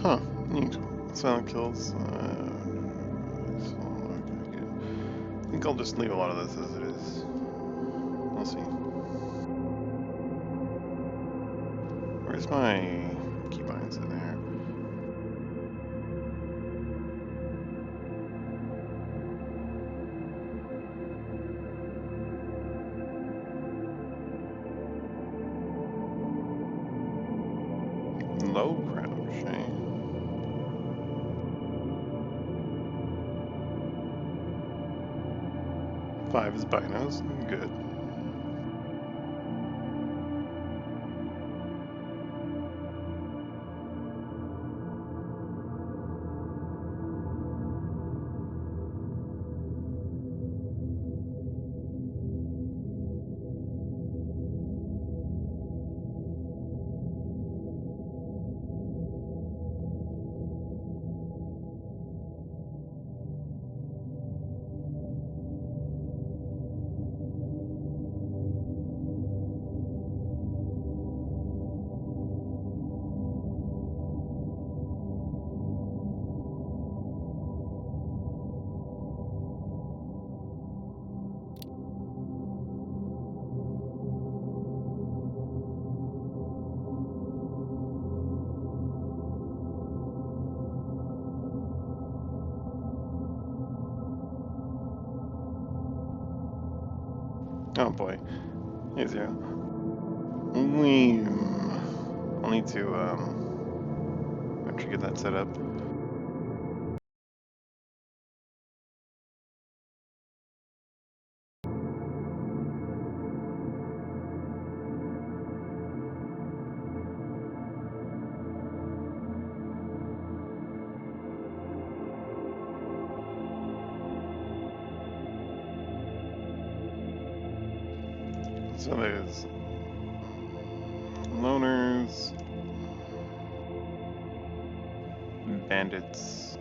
Huh. Neat. Silent kills. I think I'll just leave a lot of this as it is. We'll see. Where's my keybinds in there? Low crouch, eh? 5 is binos. Good. Oh boy. Hey, Zero. I'll need to, actually get that set up. So there's loners, bandits,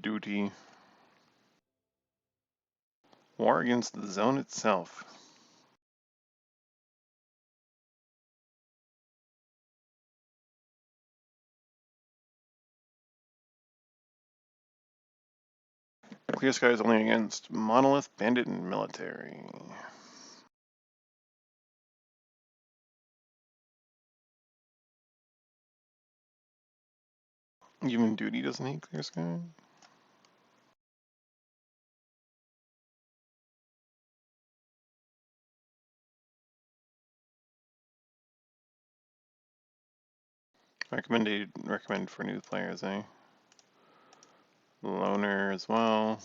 duty, war against the zone itself. Clear Sky is only against monolith, bandit, and military. Even duty doesn't hate Clear Sky. Recommend for new players, eh? Loner as well.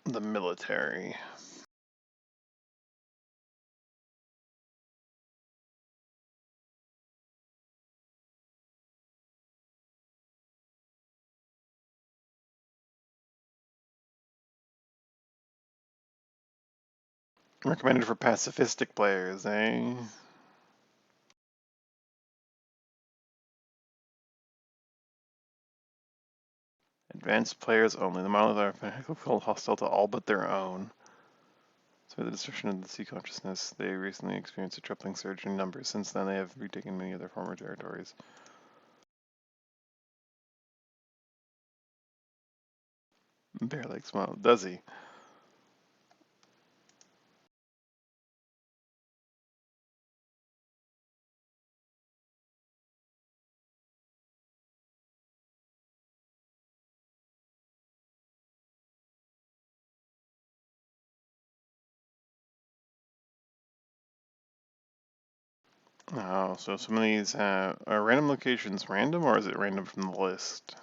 The military. Recommended for pacifistic players, eh? Advanced players only. The monolith are hostile to all but their own. So the destruction of the sea consciousness, they recently experienced a tripling surge in numbers. Since then, they have retaken many of their former territories. Bear Lake smile. Does he? Oh, so some of these are random locations random, or is it random from the list?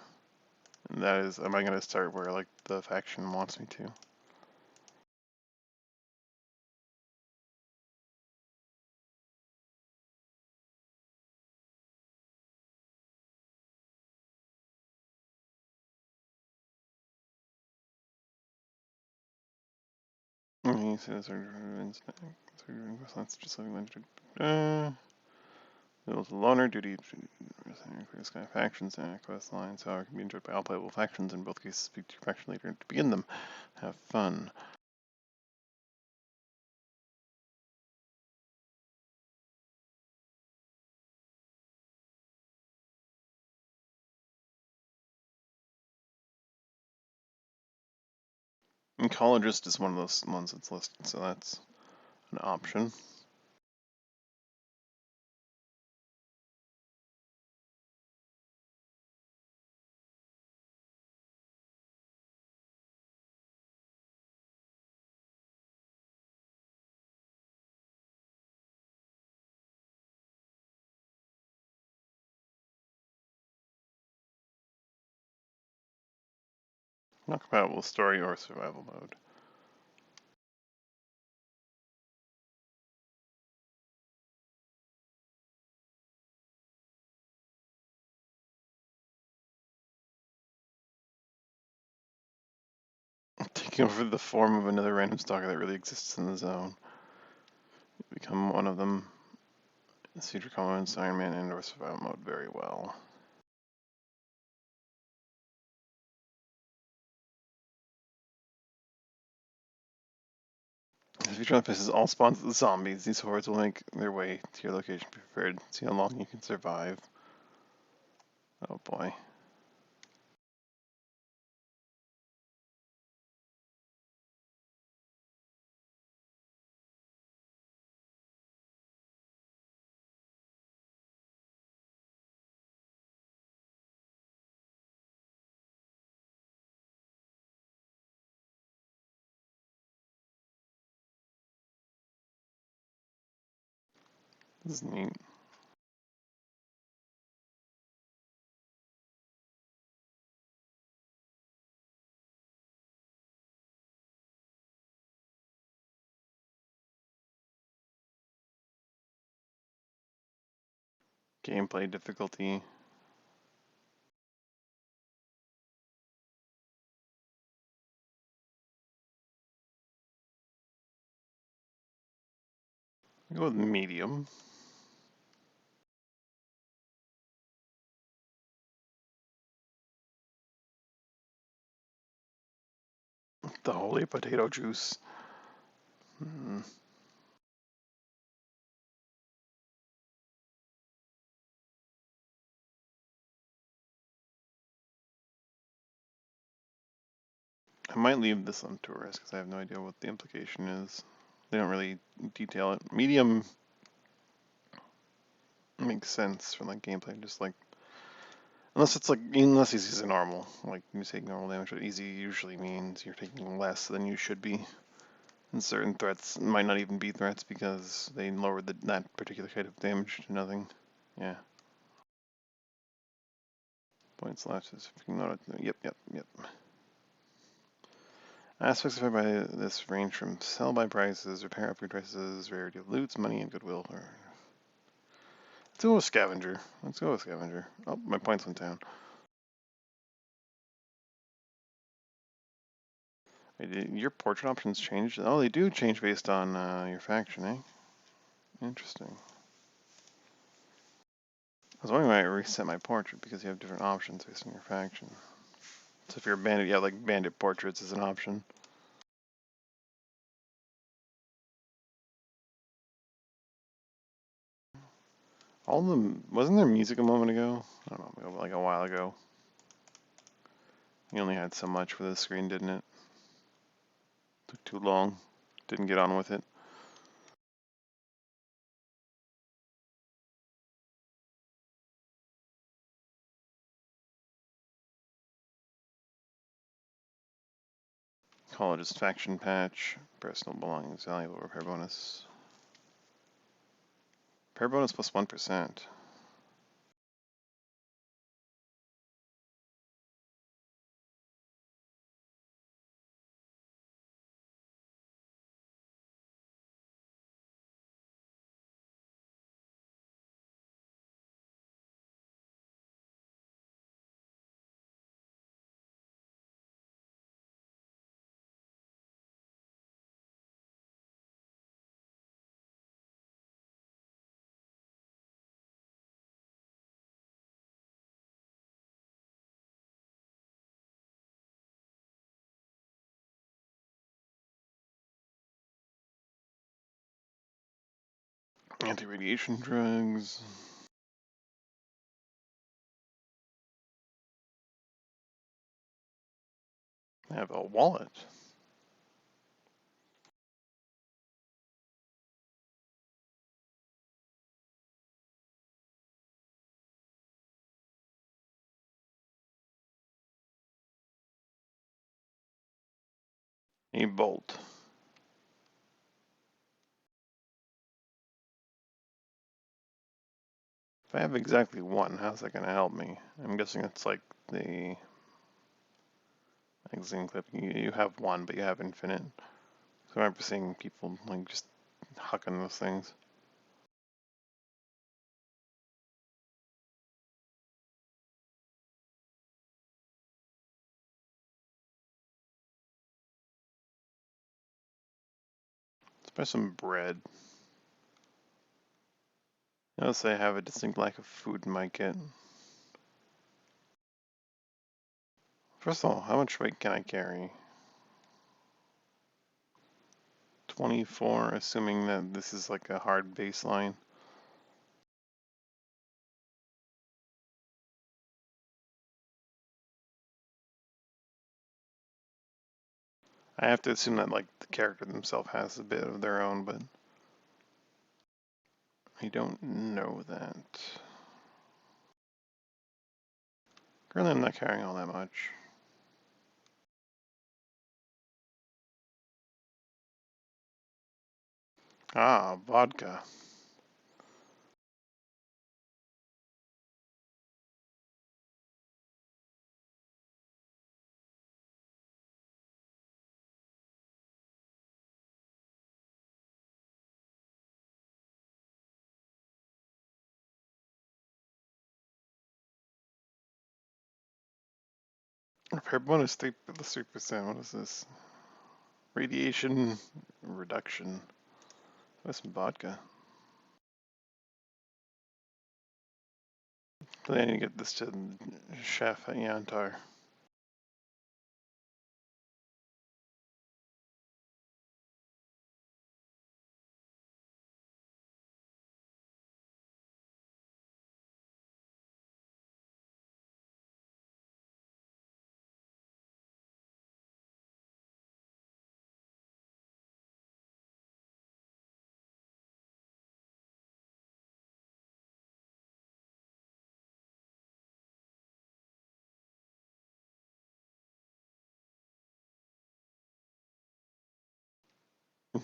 And that is, am I going to start where like the faction wants me to? He says, that's just living legend. It was a loner duty to sky factions and quest lines, however, can be enjoyed by all playable factions. In both cases, speak to your faction leader to begin them. Have fun. And Ecologist is one of those ones that's listed, so that's an option. Not compatible with story or survival mode. Taking over the form of another random stalker that really exists in the zone. Become one of them. Cedar Commons, Iron Man, and or survival mode very well. If you try to places all spawns of the zombies, these hordes will make their way to your location. Be prepared. See how long you can survive. Oh boy. This is neat. Gameplay difficulty. Go with medium. The holy potato juice. I might leave this on tourist because I have no idea what the implication is. They don't really detail it. Medium makes sense for like gameplay, just like unless he's using normal. Like you take normal damage, but easy usually means you're taking less than you should be. And certain threats might not even be threats because they lowered that particular kind of damage to nothing. Yeah. Points left is yep. Aspects affected by this range from sell by prices, repair upgrade prices, rarity of loots, money, and goodwill. Let's go with scavenger. Oh, my points went down. Wait, your portrait options changed? Oh, they do change based on your faction, eh? Interesting. I was wondering why I reset my portrait because you have different options based on your faction. So if you're a bandit, yeah, like bandit portraits is an option. All of them, wasn't there music a moment ago? I don't know, like a while ago. You only had so much for the screen, didn't it? Took too long. Didn't get on with it. College's faction patch. Personal belongings, valuable repair bonus. Repair bonus plus 1%. Anti-radiation drugs. I have a wallet. A bolt. If I have exactly one, how's that going to help me? I'm guessing it's like the magazine clip. You have one, but you have infinite. So I remember seeing people like just hucking those things. Let's buy some bread. Notice I have a distinct lack of food in my kit. First of all, how much weight can I carry? 24, assuming that this is like a hard baseline. I have to assume that like the character themselves has a bit of their own, but I don't know that. Currently I'm not carrying all that much. Ah, vodka. Repair bonus 3%. What is this? Radiation reduction. That's some vodka. But I need to get this to Chef at Yantar.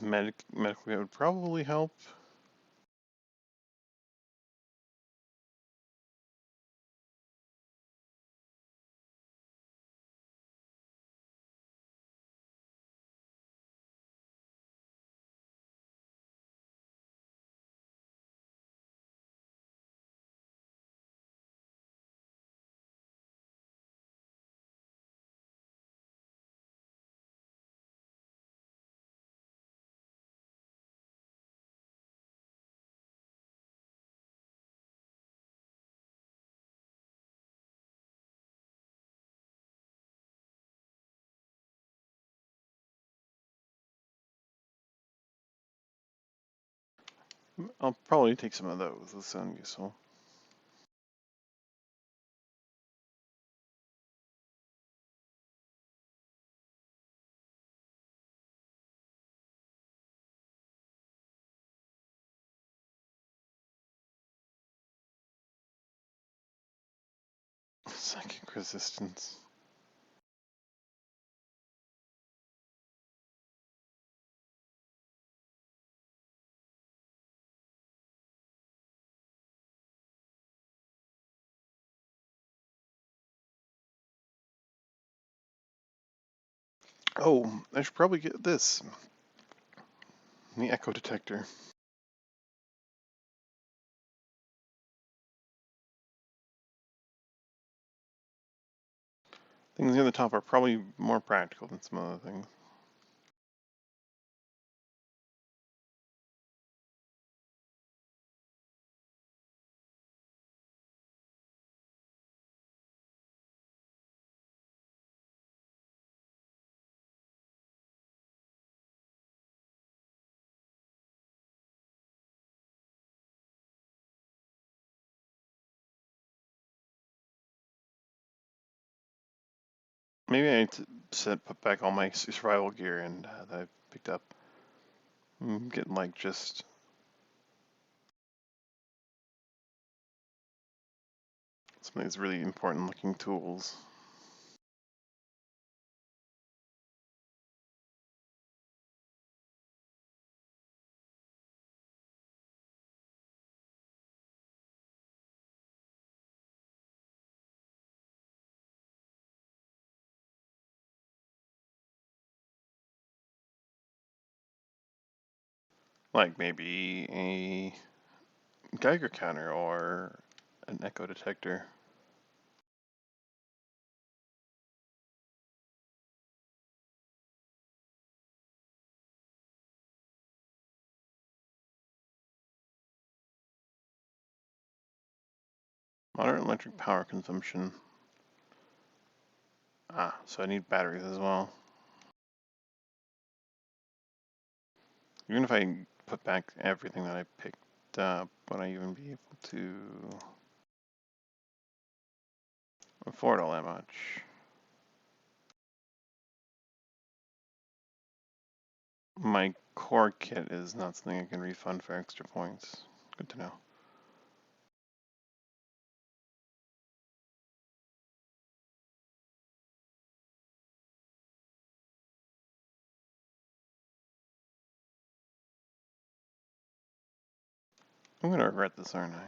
Medically, it would probably help. I'll probably take some of those. Those sound useful. Psychic resistance. Oh, I should probably get this. The echo detector. Things near the top are probably more practical than some other things. Maybe I need to put back all my survival gear and that I picked up. I'm getting like just some of these really important looking tools. Like maybe a Geiger counter or an echo detector. Moderate electric power consumption. Ah, so I need batteries as well. Even if I put back everything that I picked up, would I even be able to afford all that much? My core kit is not something I can refund for extra points. Good to know. I'm gonna regret this, aren't I?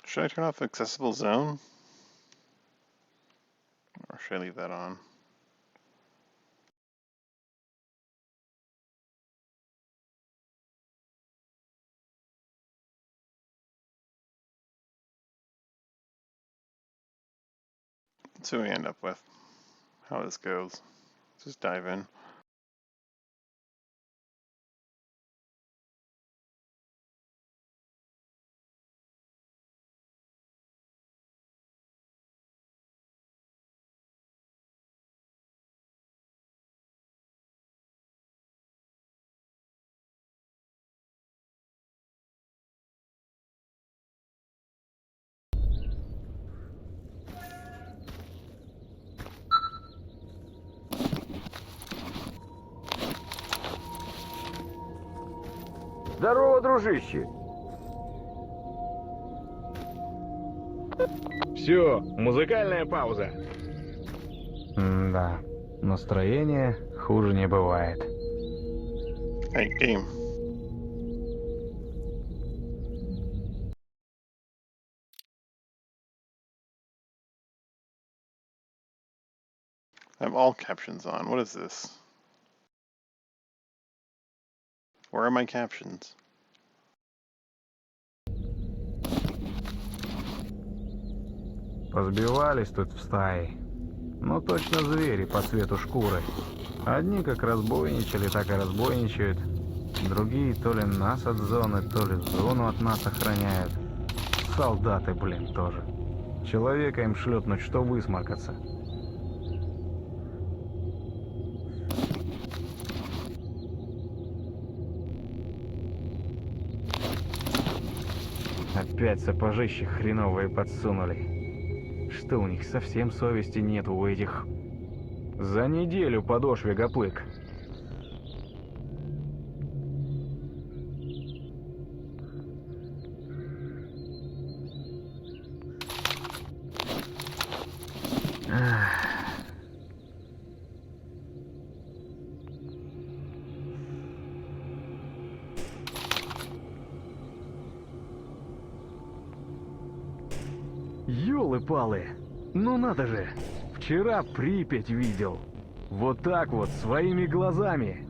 Should I turn off accessible zone? Or should I leave that on? Let's see what we end up with. How this goes. Let's just dive in. Здорово, дружище! Все, музыкальная пауза. Да, настроение хуже не бывает. Hey, game. I have all captions on. What is this? Where are my captions? Позбивались тут в стае. Ну точно звери по цвету шкуры. Одни как разбойничали, так и разбойничают. Другие то ли нас от зоны, то ли зону от нас охраняют. Солдаты, блин, тоже. Человека им шлепнуть, что высморкаться. Опять сапожище хреновые подсунули. Что у них совсем совести нет у этих? За неделю подошве гоплык. Ёлы-палы, ну надо же, вчера Припять видел. Вот так вот, своими глазами.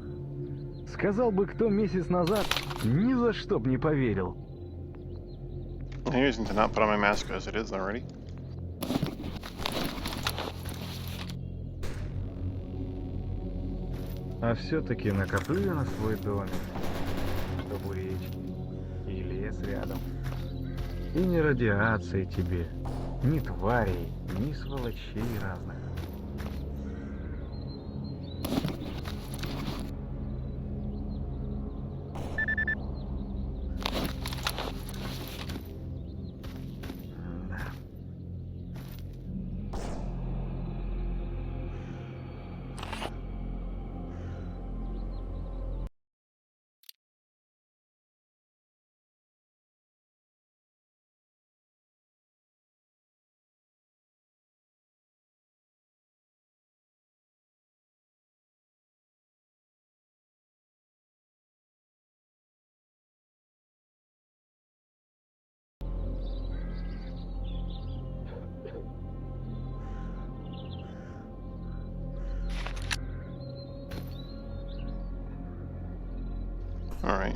Сказал бы кто месяц назад, ни за что б не поверил. I'm using to not put on my mask as it is already. А все-таки накоплю я на свой домик, чтобы речки и лес рядом. И ни радиации тебе, ни тварей, ни сволочей разных. Да. All right.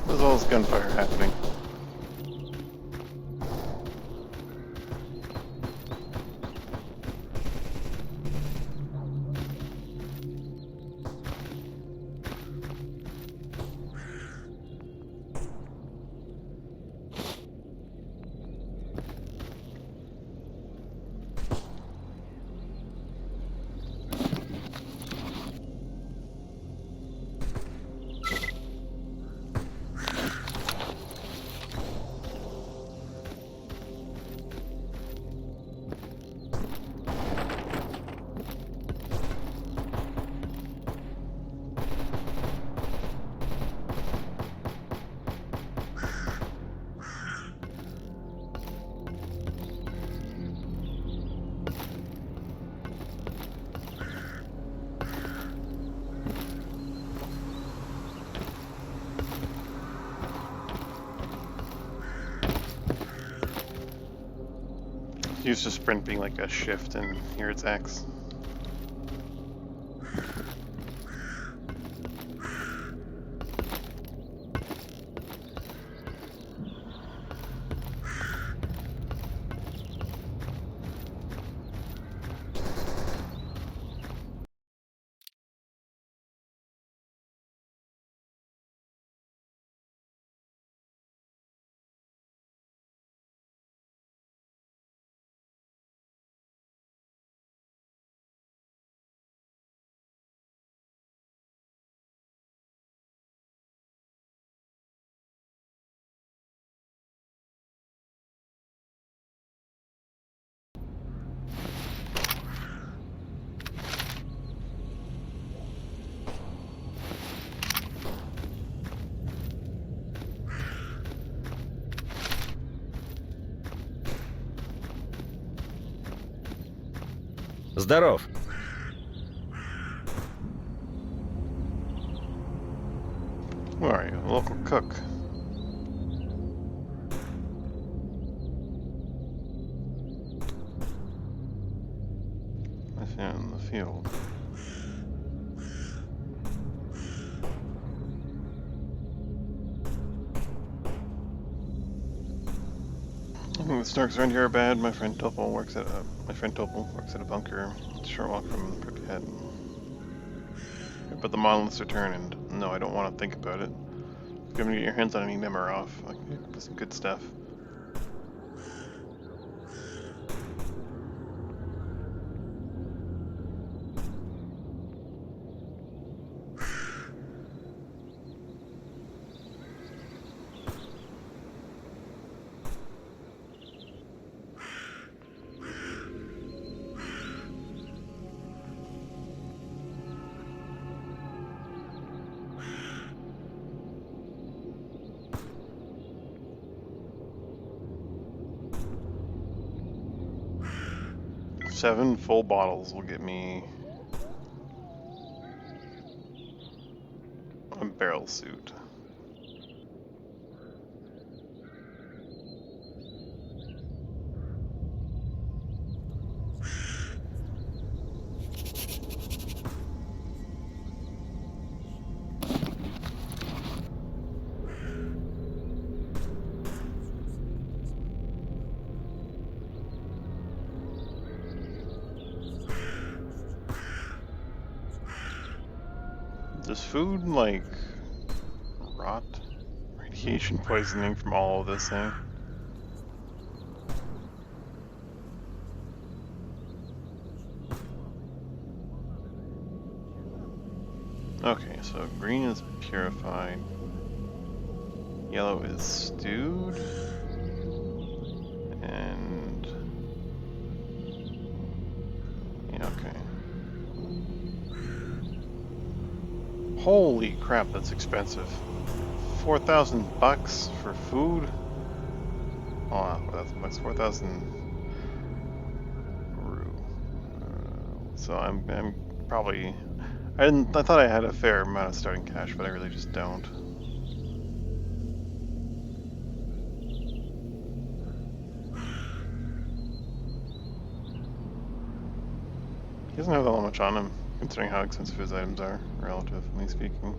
There's all this gunfire happening. Used to sprint being like a shift, and here it's X. Здоров. Who are you? A local cook. I see it in the field. I think the Starks around here are bad. My friend Topol works at a bunker. It's a short walk from Pripyat. But the monoliths return, and no, I don't want to think about it. If you haven't get your hands on any Nemiroff, like, that's some good stuff. Seven full bottles will get me a barrel suit. Does food, like, rot? Radiation poisoning from all of this, eh? Okay, so green is purified. Yellow is stewed. And... yeah, okay. Holy crap, that's expensive. 4,000 bucks for food? Oh, wow, 4,000 bucks, 4,000 rue. So I'm probably, I thought I had a fair amount of starting cash, but I really just don't. He doesn't have that much on him, considering how expensive his items are, relatively speaking.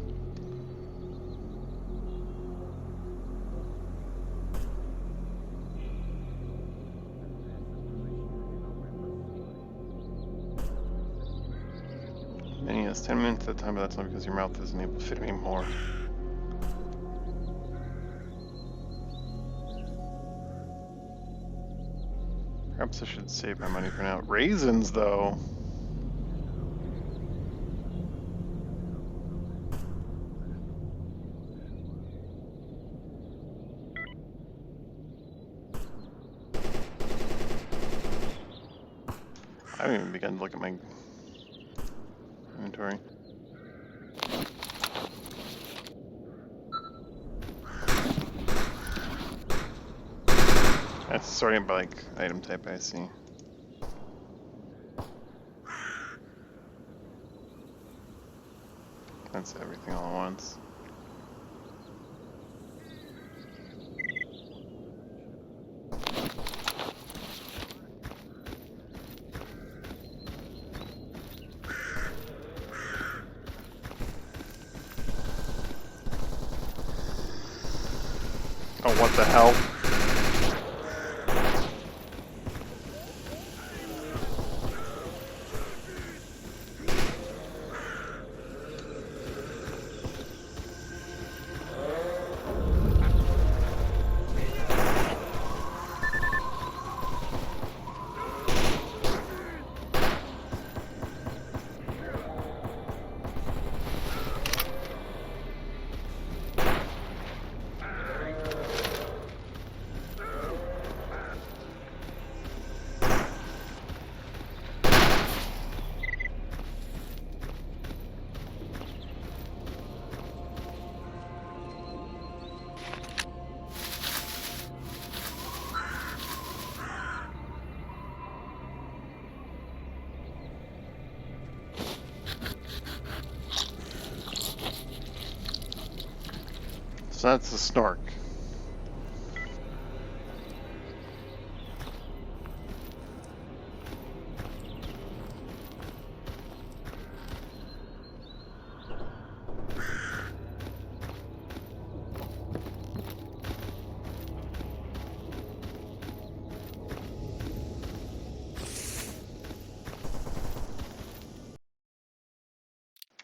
And he has 10 minutes at a time, but that's not because your mouth isn't able to fit anymore. Perhaps I should save my money for now. Raisins, though. I haven't even begun to look at my inventory. That's sorting by like item type, I see. That's everything all at once. Oh, what the hell? So that's the Snork.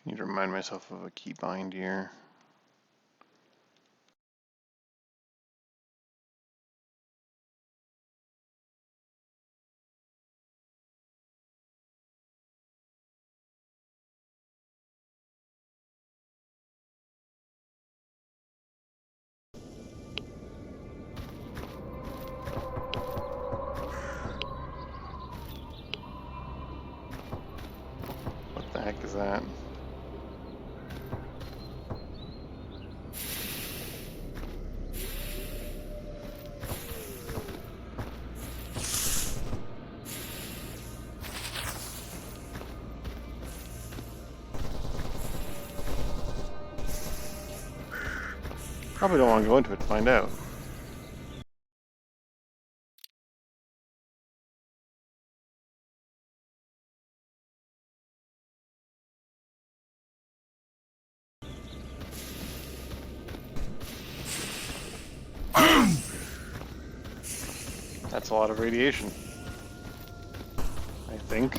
Need to remind myself of a keybind here. heck is that? Probably don't want to go into it to find out. That's a lot of radiation. I think.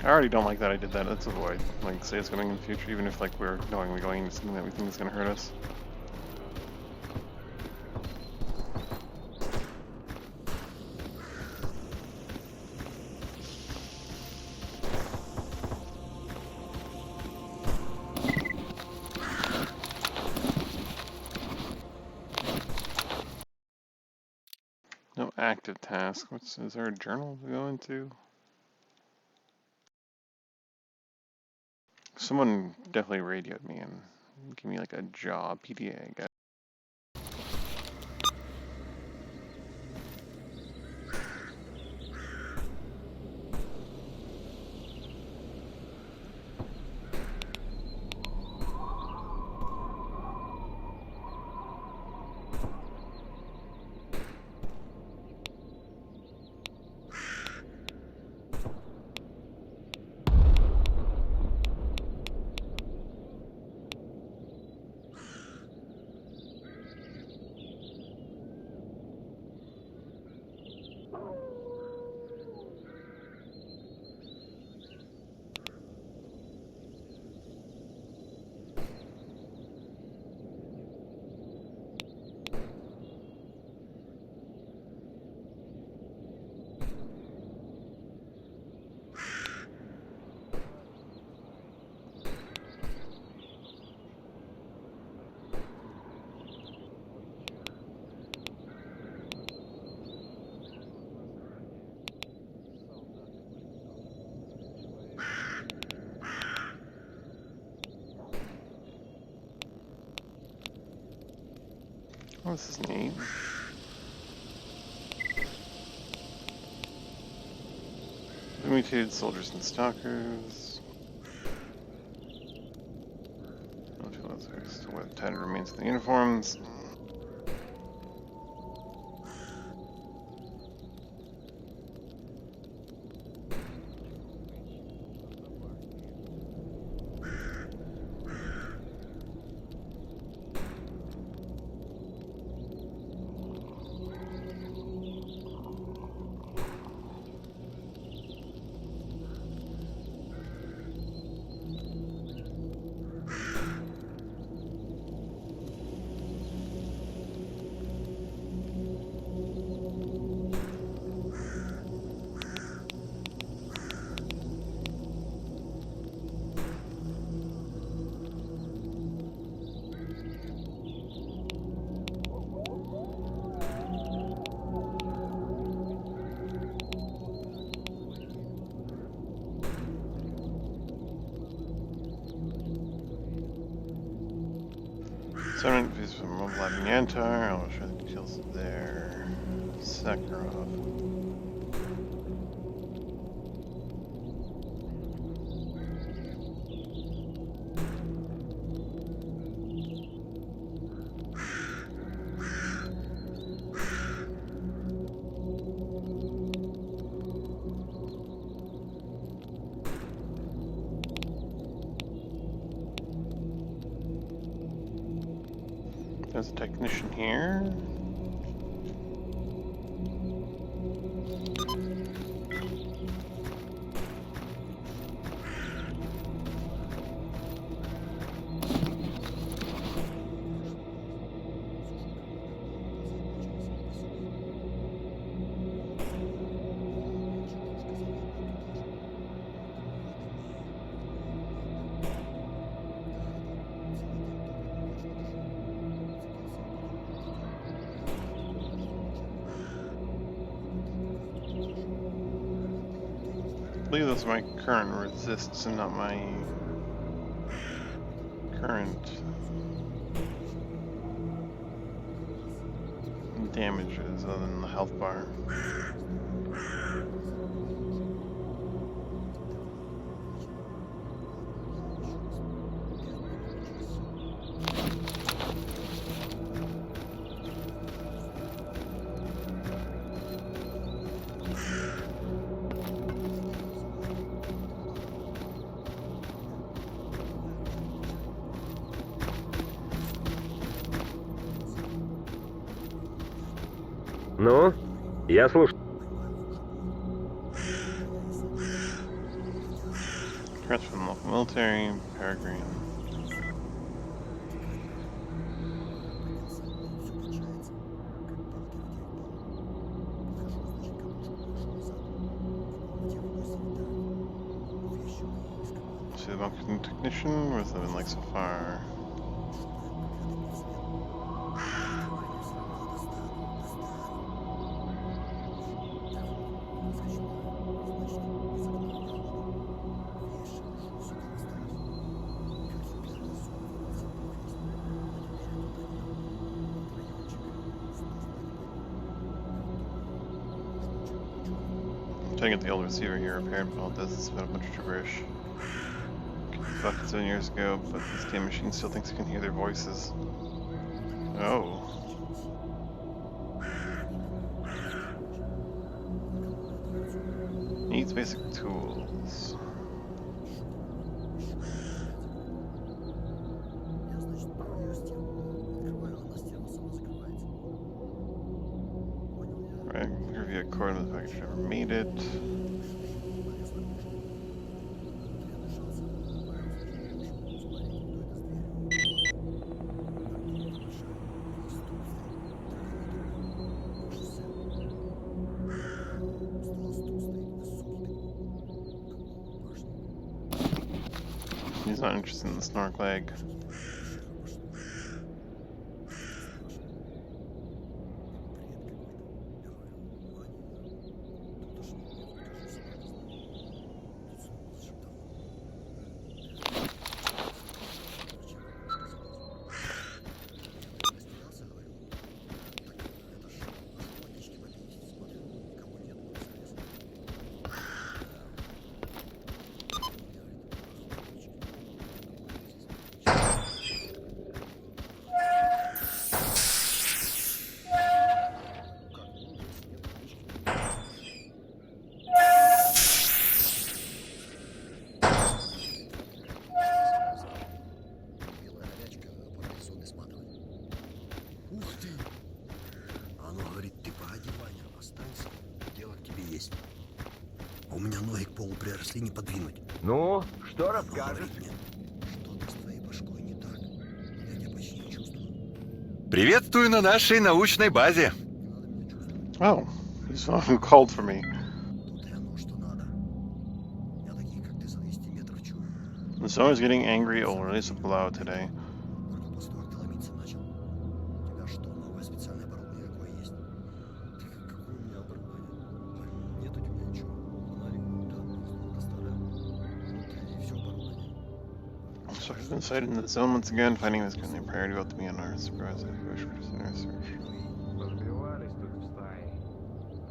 I already don't like that I did that. Let's avoid, like, say it's coming in the future, even if, like, we're knowingly going into something that we think is going to hurt us. No active task. Is there a journal to go into? Someone definitely radioed me and gave me like a job, PDA, I guess. Oh, this is neat. Mutated soldiers and stalkers. No two others. Still wear the tattered remains of the uniforms. Settlement piece from Moblab and Yantar. I'll show the details there. Sakharov. There's a technician here. believe that's my current resists and not my current damages other than the health bar. Ну, я слушаю. Threats from the local military, Peregrine. See the bunker technician? What's that been like so far? Trying to get the old receiver here repaired, but all it does is spit a bunch of gibberish. Fucked 7 years ago, but this damn machine still thinks it can hear their voices. Oh. Needs basic tools. Right, review a coordinate of the package never made it. He's not interested in the snork leg. У меня ноги к полу приросли, не подвинуть. Ну, что Оно расскажешь? говорит мне, что-то с твоей башкой не так. Я тебя почти не чувствую. Приветствую на нашей научной базе. Не надо меня чувствовать. Oh, he's the one who called for me. Тут и оно, что надо. Я таких, как ты, за 200 метров чую. The zone is getting angry. It'll release a blow today. Только после того, как ты ломиться начал. У тебя что, новое специальное оборудование какое есть? Какое у меня оборудование? Нет у тебя ничего. Фонарик, да, старое. Вот и все оборудование. So he's been sighted in the zone once again, finding this currently a priority about to be on our supervisor. Разбивались тут в стае.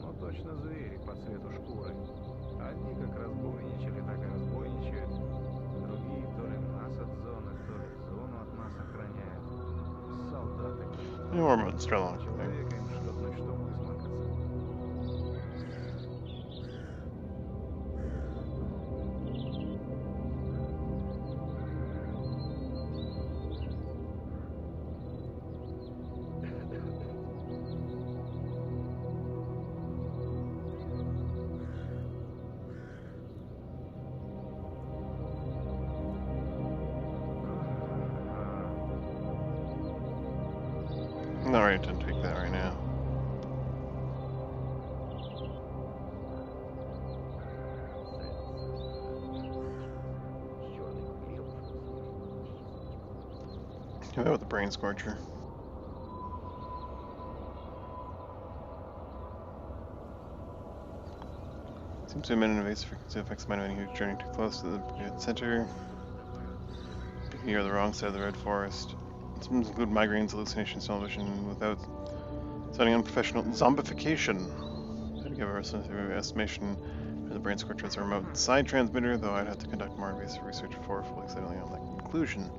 Но точно звери по цвету шкуры. Одни как разбойничали, так и разбойничают. Другие то ли нас от зоны, то ли зону от нас охраняют. Солдаты. Any more about Strelok? Человека им шлепнуть, что высморкаться. I'm not ready to take that right now. Do that with the brain scorcher. Seems to emit an invasive frequency affects mind of any who's journeying too close to the center. You're the wrong side of the red forest. Symptoms include migraines, hallucinations, tunnel vision, without sounding unprofessional. Zombification. I'd give a through estimation of the brain scorch as a remote side transmitter, though I'd have to conduct more invasive research before fully settling on that conclusion.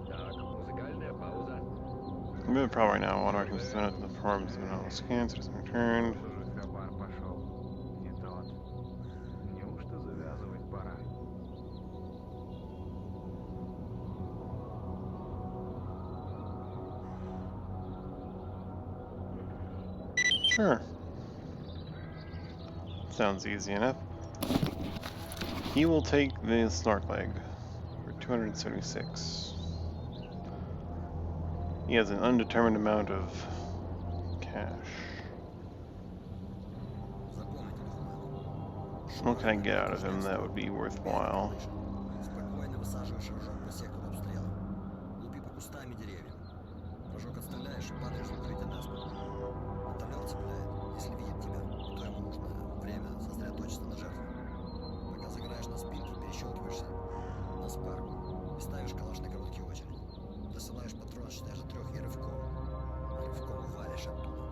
Так, музыкальная пауза. I'm in a problem right now. One argument is not in the forms of all scans, it isn't returned. Вот уже хабар пошел. Не тот. Неужто завязывать пора? Sure. Sounds easy enough. He will take the snark leg for 276. He has an undetermined amount of cash. Запомните, Духман. What can I get out of him that would be worthwhile? Спокойно высаживаешь рожок по сектору обстрела. Лупи по кустам и деревьям. Рожок отстреляешь, падаешь в укрытие наспех. Контролер цепляет, если видит тебя, и то ему нужно время сосредоточиться на жертве. Пока загораешь на спинке, перещелкиваешься на спарку и ставишь калаш на короткие очереди. Досылаешь патрон, считаешь до 3 и рывком валишь оттуда.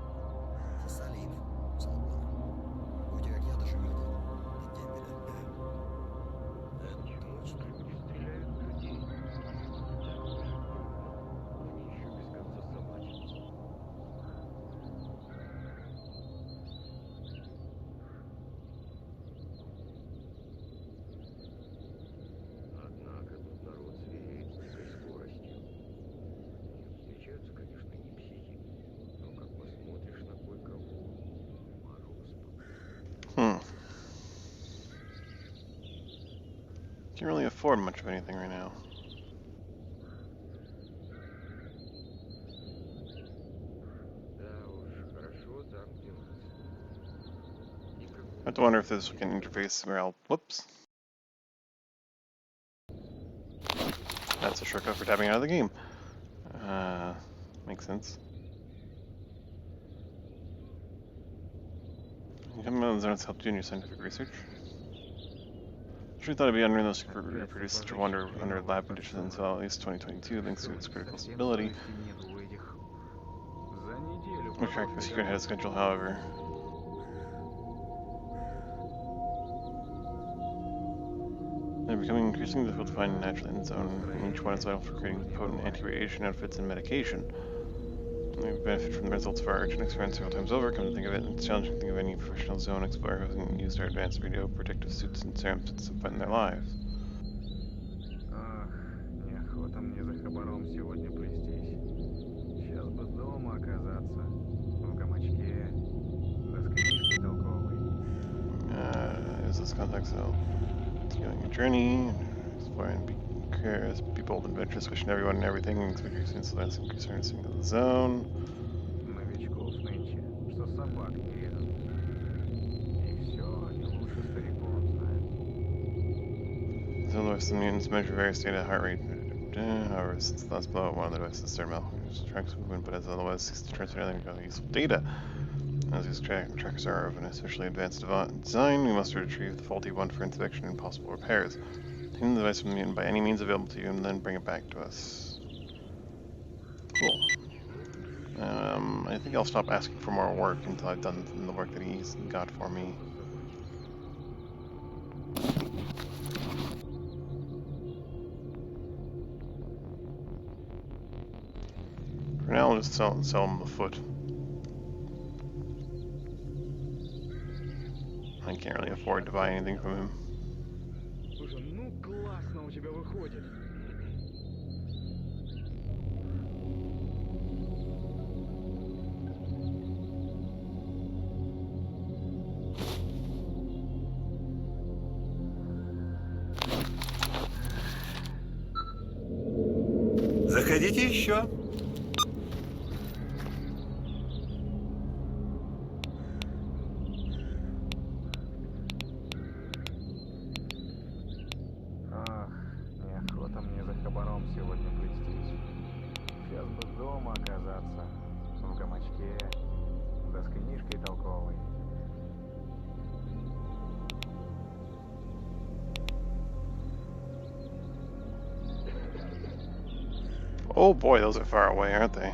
Засали инфу, Салабон. Будете как я доживете до дембеля. Точно, не стреляют в людей. Они еще без конца собачатся. Однако тут народ звереет с дикой скоростью. Встречаются, конечно, не психи, но как посмотришь на кое-кого, мороз по коже. Can't really afford much of anything right now. Да уж, хорошо замкнется. I have to wonder if this can interface where I'll. Whoops. That's a shortcut for tapping out of the game. Makes sense. Come on, zones help you in your scientific research. Sure thought it'd be unreal to reproduce such a wonder under lab conditions until at least 2022, thanks to its critical stability. We cracked the secret ahead of schedule, however. They're becoming increasingly difficult to find naturally in the zone, and each one is vital for creating potent anti-radiation outfits and medication. We benefit from the results of our urgent experiments several times over. Come to think of it, it's challenging to think of any professional zone explorer who hasn't used our advanced radio protective suits and serums at some point in their lives. Ах, неохота мне за хабаром сегодня плестись. Сейчас бы дома оказаться. В гамачке. Да с книжкой толковой. Is this context so? Scaling your journey, exploring, be bold and adventurous, wishing everyone and everything, and expect your students to last increase earnestly into the zone. Новичков нынче, что собак не режут. И все, они лучше стариков знают. Some devices and mutants measure various data heart rate. However, since the last blowout, one of the devices their malfunctions tracks movement, but as otherwise seeks to transfer anything useful data. As these trackers are of an especially advanced design, we must retrieve the faulty one for inspection and possible repairs. Take the device from the mutant by any means available to you, and then bring it back to us. Cool. I think I'll stop asking for more work until I've done the work that he's got for me. For now, I'll just sell him the foot. I can't really afford to buy anything from him. Слушай, ну классно у тебя выходит. Заходите еще. дома оказаться, в гамачке, да с книжкой толковой. Oh boy, those are far away, aren't they?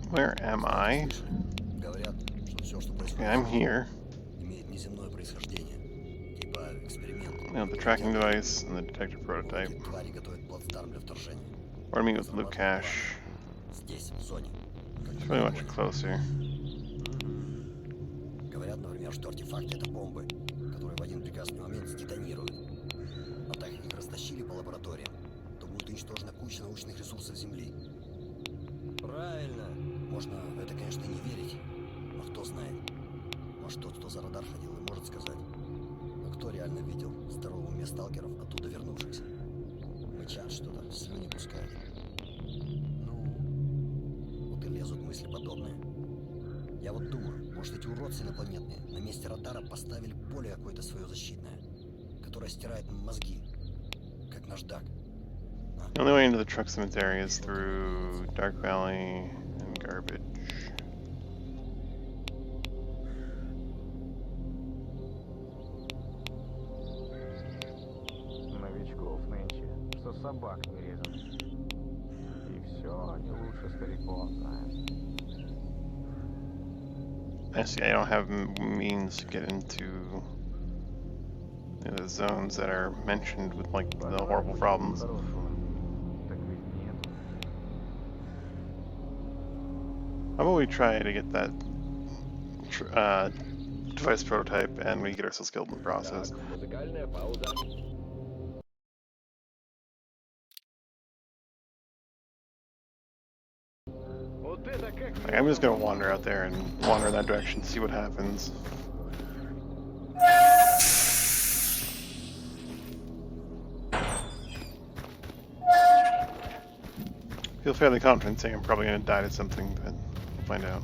Where am I? Говорят, что все, что Okay, происходит I'm с here. имеет неземное происхождение. Типа эксперимент. You know, the tracking device and the detector prototype. Эти твари готовят плацдарм для вторжения. Or to meet with Разрабатывают Lukash. планы. Здесь, в зоне. Как It's на really much полигоне. closer. Говорят, например, что артефакты — это бомбы, которые в один прекрасный момент сдетонируют. А так как их растащили по лабораториям, то будет уничтожена куча научных ресурсов Земли. Правильно. Можно в это, конечно, не верить, но кто знает. Может, тот, кто за радар ходил, и может сказать. Но кто реально видел здорового уме сталкеров, оттуда вернувшихся? Мычат что-то, слюни пускают. Ну, вот и лезут мысли подобные. Я вот думаю, может, эти уродцы инопланетные на месте радара поставили поле какое-то свое защитное, которое стирает мозги, как наждак. The only way into the truck cemetery is through Dark Valley and Garbage. Новичков нынче, что собак не резаны. И все они лучше стариков знают. I see I don't have means to get into the zones that are mentioned with like the horrible problems. Так ведь нет. How about we try to get that device prototype and we get ourselves killed in the process? Так, музыкальная пауза. Вот это как Like, I'm just gonna wander out there and wander in that direction, see what happens. Feel fairly confident saying I'm probably gonna die to something, but we'll find out.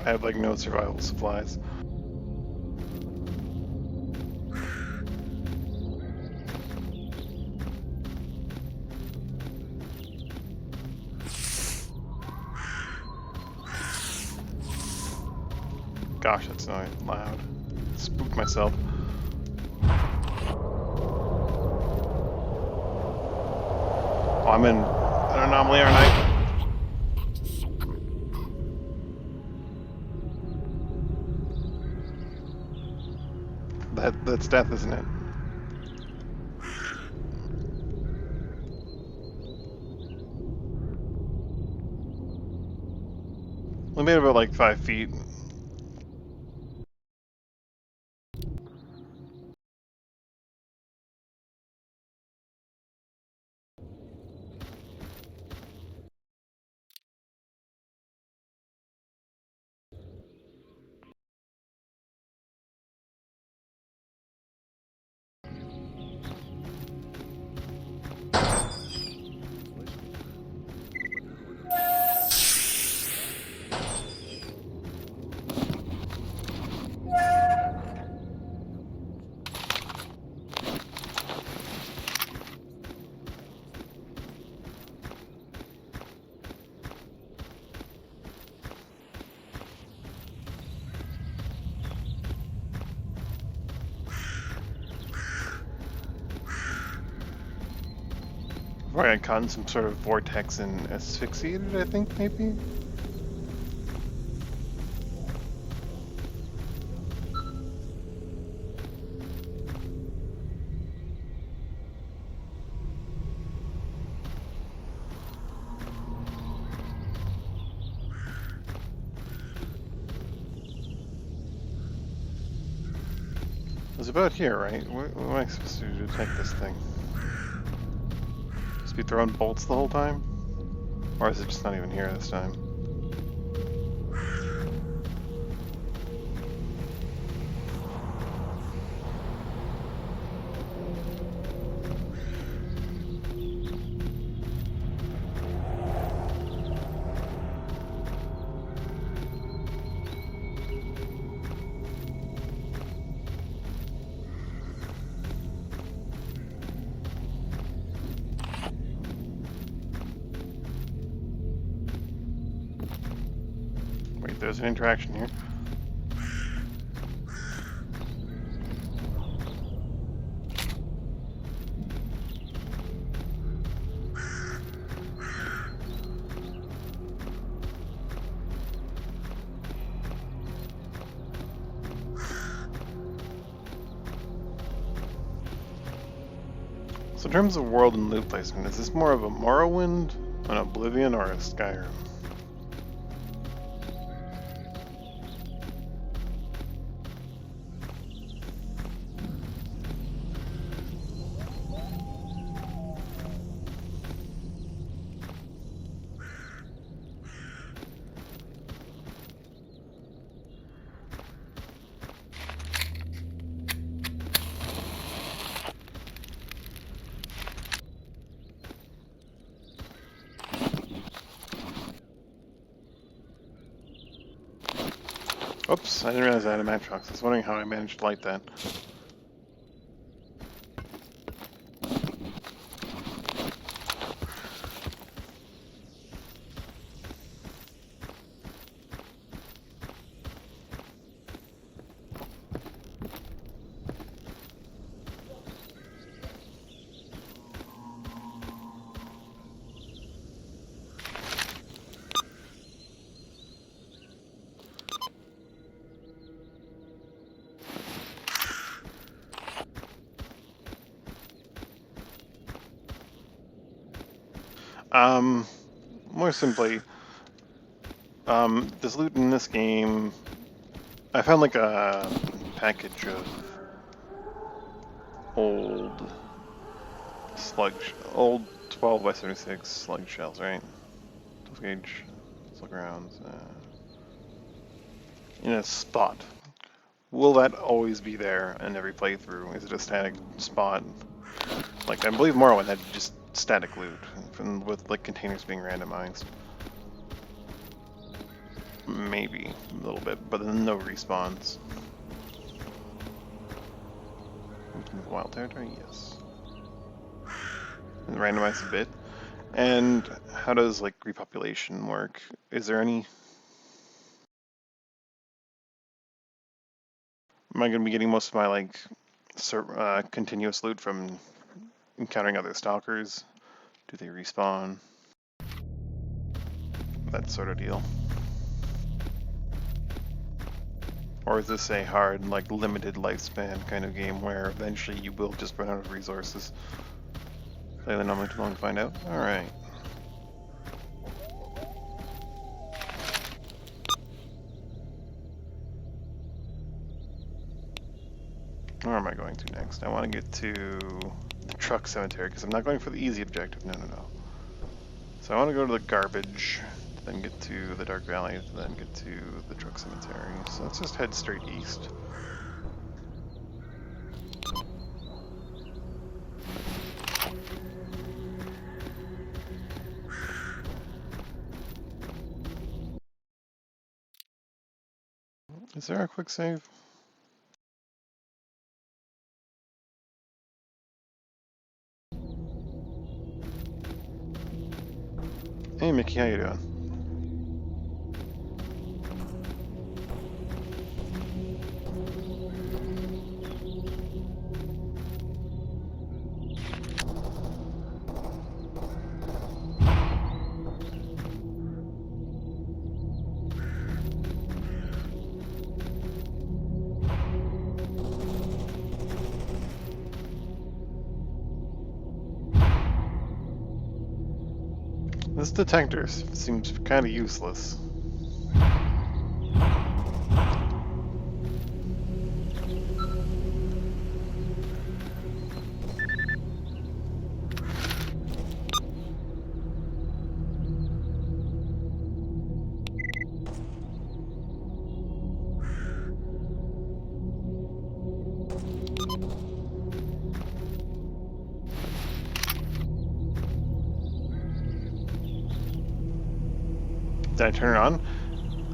I have like no survival supplies. Gosh, that's not loud. Spooked myself. Oh, I'm in an anomaly, aren't I? That's death, isn't it? We made about like 5 feet. Or I got caught in some sort of vortex and asphyxiated, I think, maybe? It was about here, right? What am I supposed to do to detect this thing? Just be throwing bolts the whole time? Or is it just not even here this time? there's an interaction here. So in terms of world and loot placement, is this more of a Morrowind, an Oblivion, or a Skyrim? Oops, I didn't realize I had a matchbox. I was wondering how I managed to light that. More simply, this loot in this game, I found like a package of old old 12 by 76 slug shells, right? 12 gauge slug rounds, in a spot. Will that always be there in every playthrough? Is it a static spot? Like, I believe Morrowind had just static loot, with like containers being randomized. Maybe a little bit, but then no respawns. Wild territory, yes. And randomized a bit. And how does like repopulation work? Is there any? Am I going to be getting most of my like continuous loot from encountering other stalkers? Do they respawn? That sort of deal. Or is this a hard, like, limited lifespan kind of game where eventually you will just run out of resources? Play the Anomaly too long to find out? Alright. Where am I going to next? I want to get to the truck cemetery, because I'm not going for the easy objective. No, no, no. So I want to go to the garbage, then get to the Dark Valley, then get to the truck cemetery. So let's just head straight east. Is there a quick save? Hey Mickey, how you doing? This detector seems kind of useless. Did I turn it on?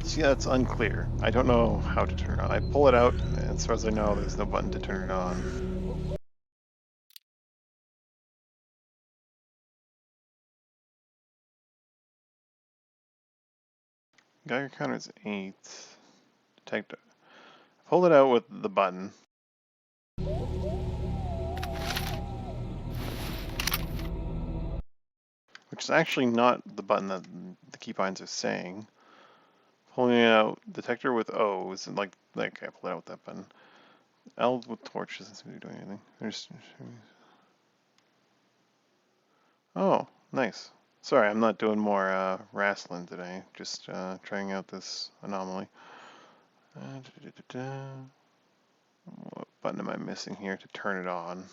See, that's unclear. I don't know how to turn it on. I pull it out, and as far as I know, there's no button to turn it on. Geiger counter is 8. Detect. Hold it out with the button. Which is actually not the button that the keybinds are saying. Pulling it out, detector with O is like, I pull it out with that button. L with torch doesn't seem to be doing anything. Oh, nice. Sorry, I'm not doing more wrestling today. Just trying out this anomaly. What button am I missing here to turn it on?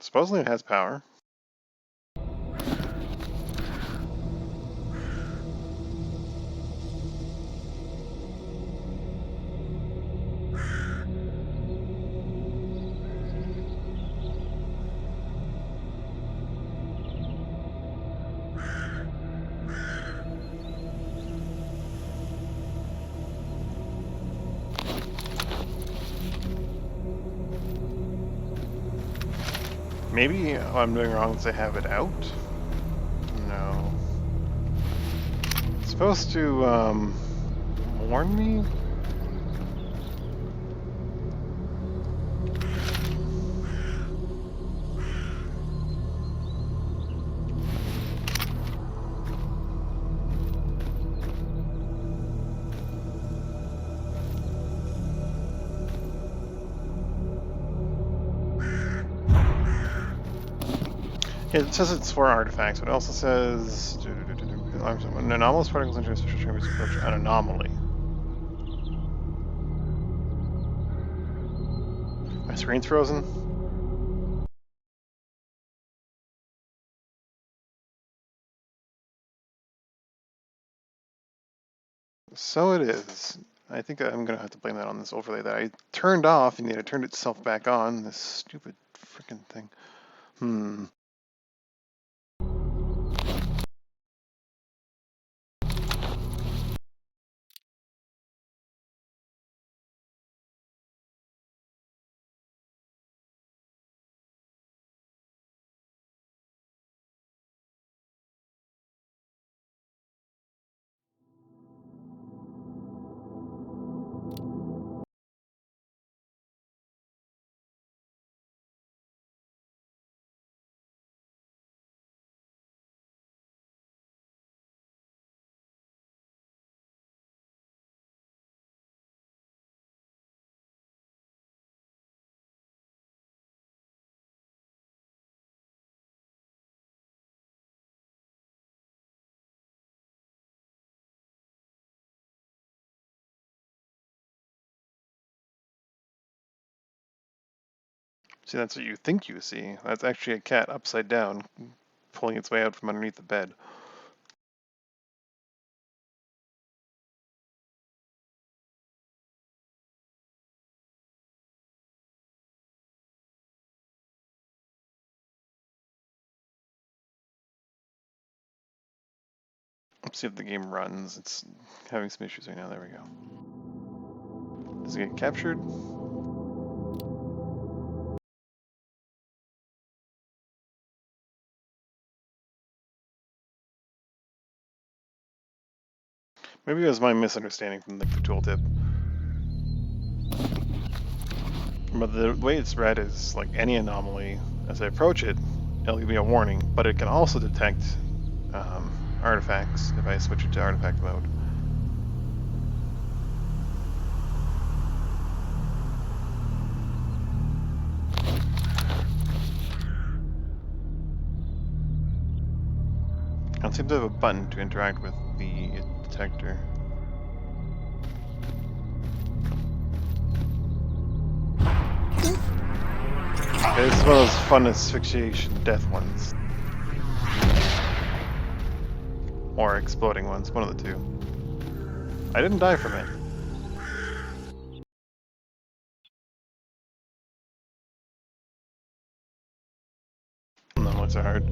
Supposedly it has power. Maybe what I'm doing wrong is I have it out? No. It's supposed to warn me? Yeah, it says it's for artifacts, but it also says when anomalous particles enter a special chamber, approach an anomaly. My screen's frozen. So it is. I think I'm gonna have to blame that on this overlay that I turned off and yet it turned itself back on. This stupid freaking thing. See, that's what you think you see. That's actually a cat upside down, pulling its way out from underneath the bed. Let's see if the game runs. It's having some issues right now. There we go. Does it get captured? Maybe it was my misunderstanding from the tooltip. But the way it's read is like any anomaly, as I approach it, it'll give me a warning, but it can also detect artifacts if I switch it to artifact mode. I don't seem to have a button to interact with the detector. Okay, this is one of those fun asphyxiation death ones. Or exploding ones, one of the two. I didn't die from it. No, what's so hard?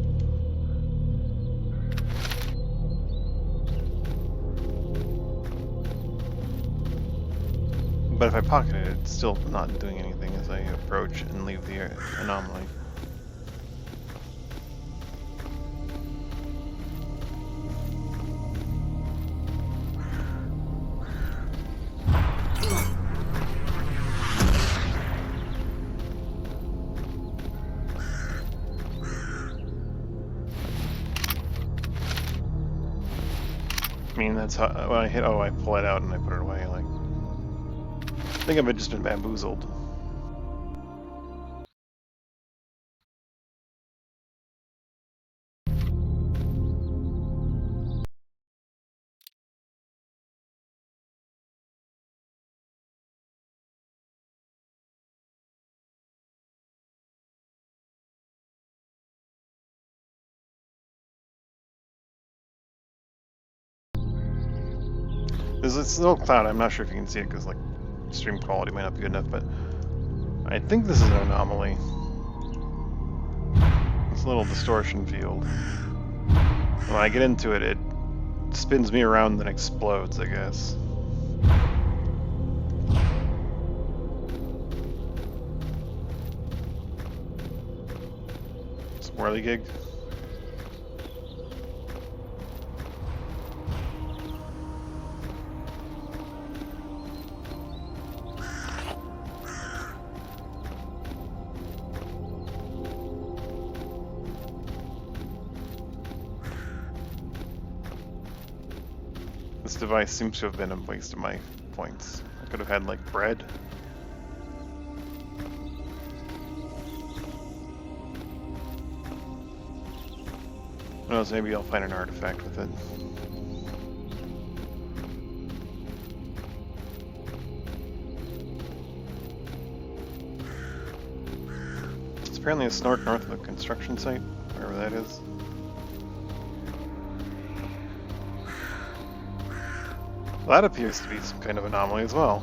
But if I pocket it, it's still not doing anything as I approach and leave the anomaly. I mean, that's how, when I hit, oh, I pull it out and I put it away, like, I think I've just been bamboozled. There's this little cloud, I'm not sure if you can see it because, like, stream quality might not be good enough, but I think this is an anomaly. This little distortion field. When I get into it, it spins me around and then explodes, I guess. It's a whirligig. This device seems to have been a waste of my points. I could have had, like, bread. Who knows, maybe I'll find an artifact with it. It's apparently a snort north of the construction site, wherever that is. Well, that appears to be some kind of anomaly as well.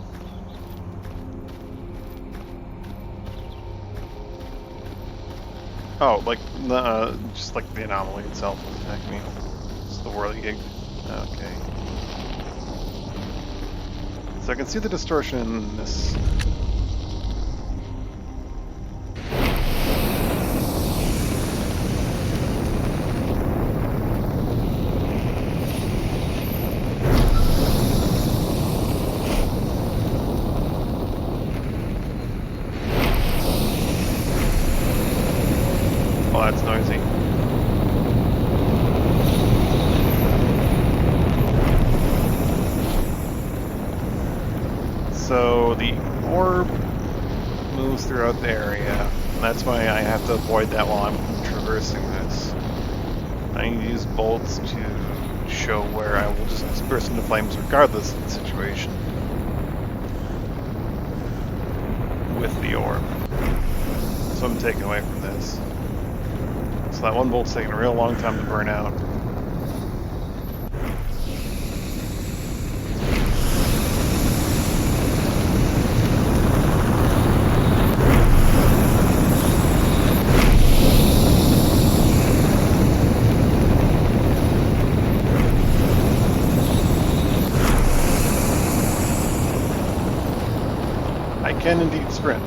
Oh, like, just like the anomaly itself was attacking me. It's the whirligig. Okay. So I can see the distortion in this. Oh, that's noisy. So the orb moves throughout the area, and that's why I have to avoid that while I'm traversing this. I need to use bolts to show where I will just burst into flames regardless of the situation with the orb. So I'm taken away from this. So that one bolt's taking a real long time to burn out. I can indeed sprint.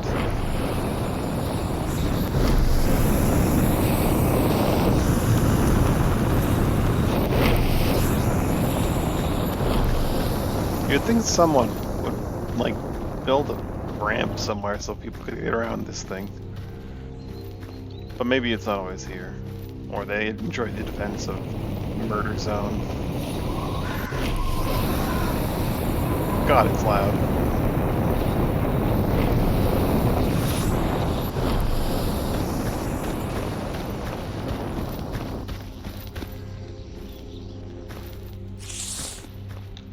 You'd think someone would, like, build a ramp somewhere so people could get around this thing. But maybe it's not always here. Or they enjoy the defense of Murder Zone. God, it's loud.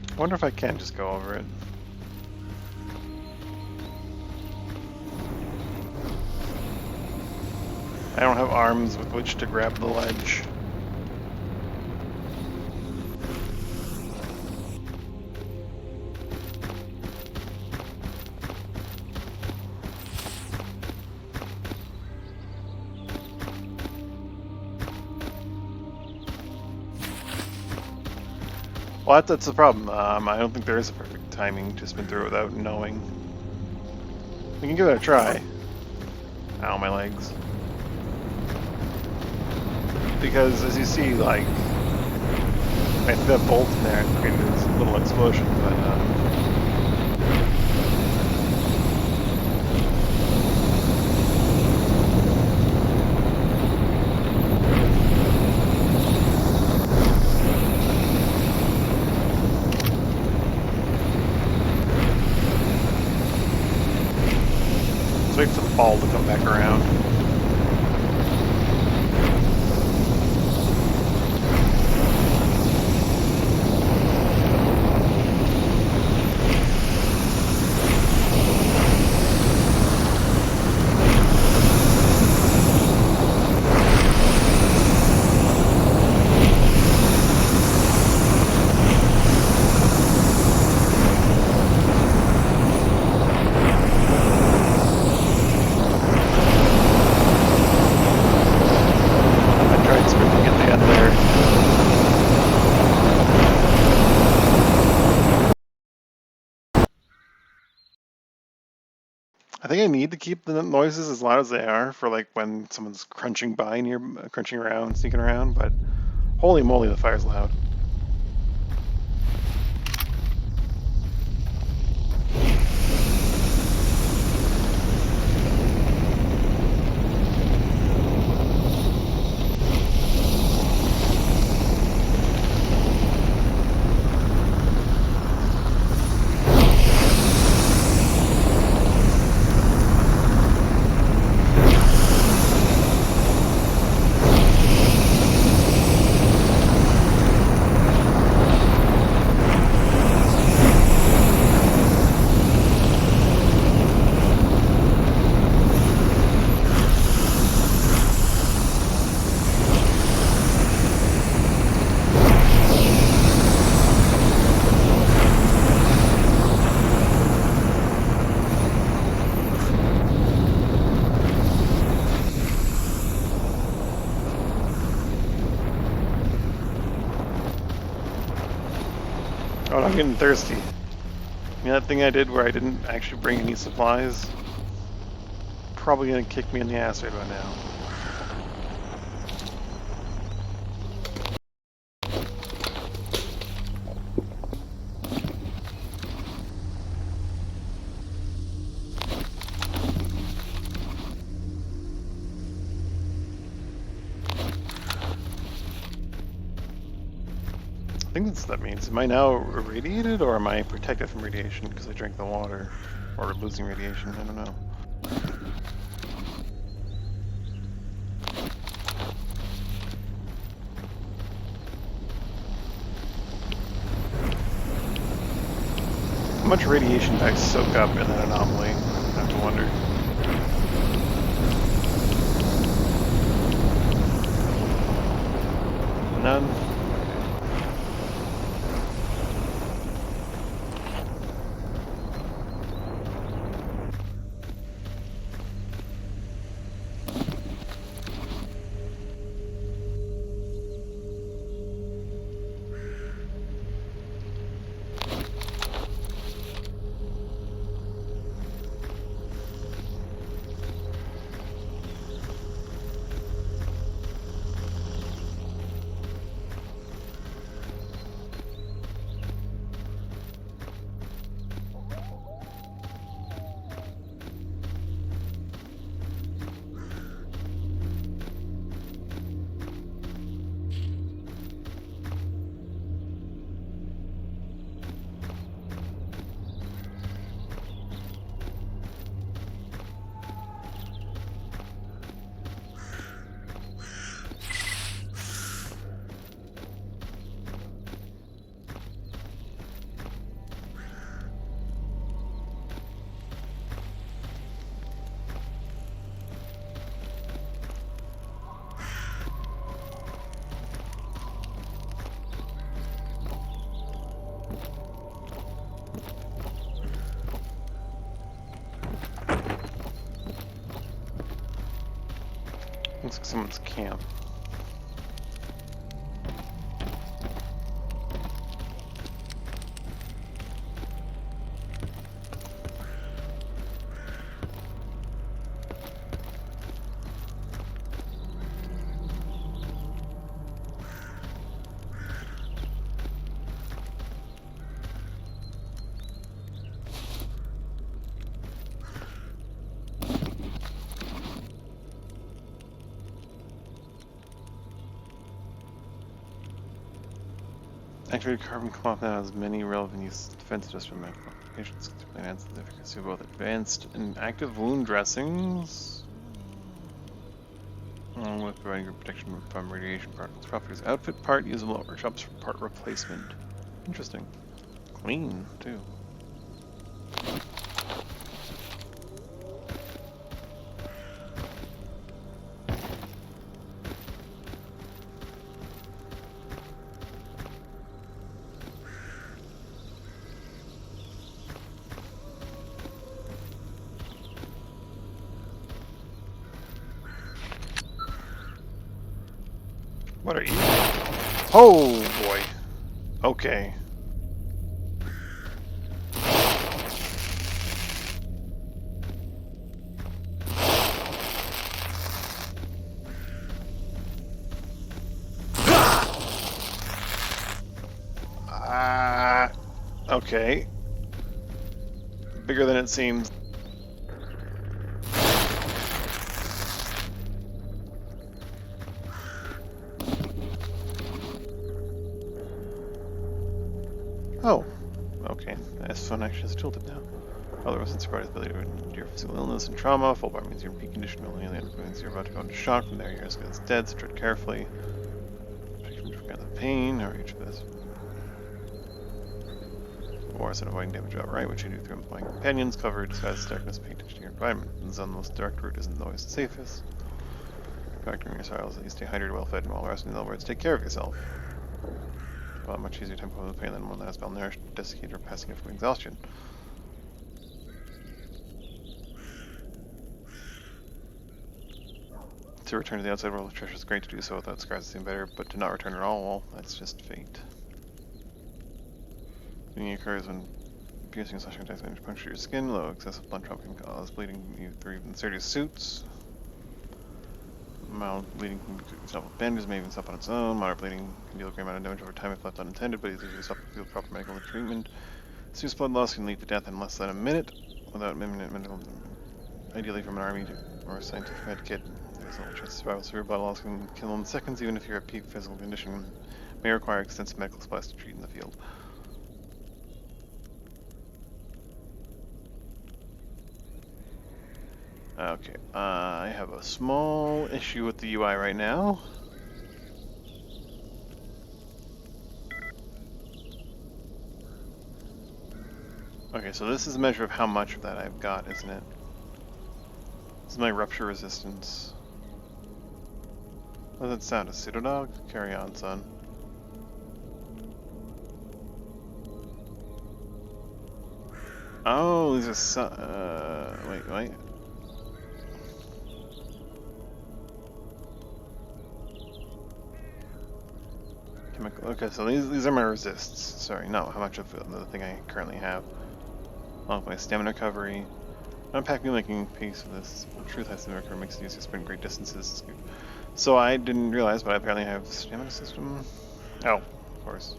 I wonder if I can just go over it. I don't have arms with which to grab the ledge. Well, that's the problem. I don't think there is a perfect timing to spin through it without knowing We can give it a try. Ow, my legs. Because as you see, like, I threw that bolt in there and created this little explosion, but let's wait for the ball to come back around. I tried sprinting at the end there. I think I need to keep the noises as loud as they are for like when someone's crunching by near, crunching around, sneaking around, but holy moly, the fire's loud. Oh, I'm getting thirsty. You know that thing I did where I didn't actually bring any supplies? Probably gonna kick me in the ass right about now. I think that's what that means. Am I now irradiated or am I protected from radiation because I drank the water? Or losing radiation, I don't know. How much radiation do I soak up in that anomaly? I have to wonder. None? Looks like someone's camp. Activated carbon cloth now has many relevant uses of defense adjustment medical applications, particularly enhance the efficacy of both advanced and active wound dressings, along with providing group protection from radiation particles. Properties: outfit part usable at workshops for part replacement. Interesting. Clean too. What are you? Oh boy. Okay. Ah. Okay. Bigger than it seems. Oh. Okay. This phone actually has tilted now. Other wasn't surprised ability to endure physical illness and trauma. Full bar means you're in peak condition. Only alien means you're about to go into shock. From there, your risk is dead, so tread carefully. Protection to prevent the pain or each of this. Or instead of avoiding damage outright, which you do through employing companions, cover, disguise, darkness, pay attention to your environment. The zone, the most direct route isn't always the safest. Factoring your sorrows that you stay hydrated, well fed, and well rested. In other words, take care of yourself. Well, much easier time with pain than one that is malnourished, desiccated, or passing it from exhaustion. To return to the outside world of treasure is great to do so without scars seem better, but to not return at all, well, that's just fate. Bleeding occurs when piercing slashing attacks manage to puncture your skin. Low excessive blood trauma can cause bleeding through even sturdy suits. Mild bleeding can be stopped with bandages, may even stop on its own. Moderate bleeding can deal a great amount of damage over time if left unintended, but is usually stopped with proper medical treatment. Serious blood loss can lead to death in less than a minute without imminent medical, ideally from an army or a scientific med kit. There's little chance of survival. Severe blood loss can kill in seconds, even if you're at peak physical condition. May require extensive medical supplies to treat in the field. Okay, I have a small issue with the UI right now. Okay, so this is a measure of how much of that I've got, isn't it? This is my rupture resistance. What does that sound? A pseudodog? Carry on, son. Oh, these are wait. Chemical. Okay, so these are my resists. Sorry, no, how much of the thing I currently have. Along with my stamina recovery. Unpacking, making peace with this. Truth has to recover makes it easier to sprint great distances. So I didn't realize, but I apparently have stamina system. Oh, of course.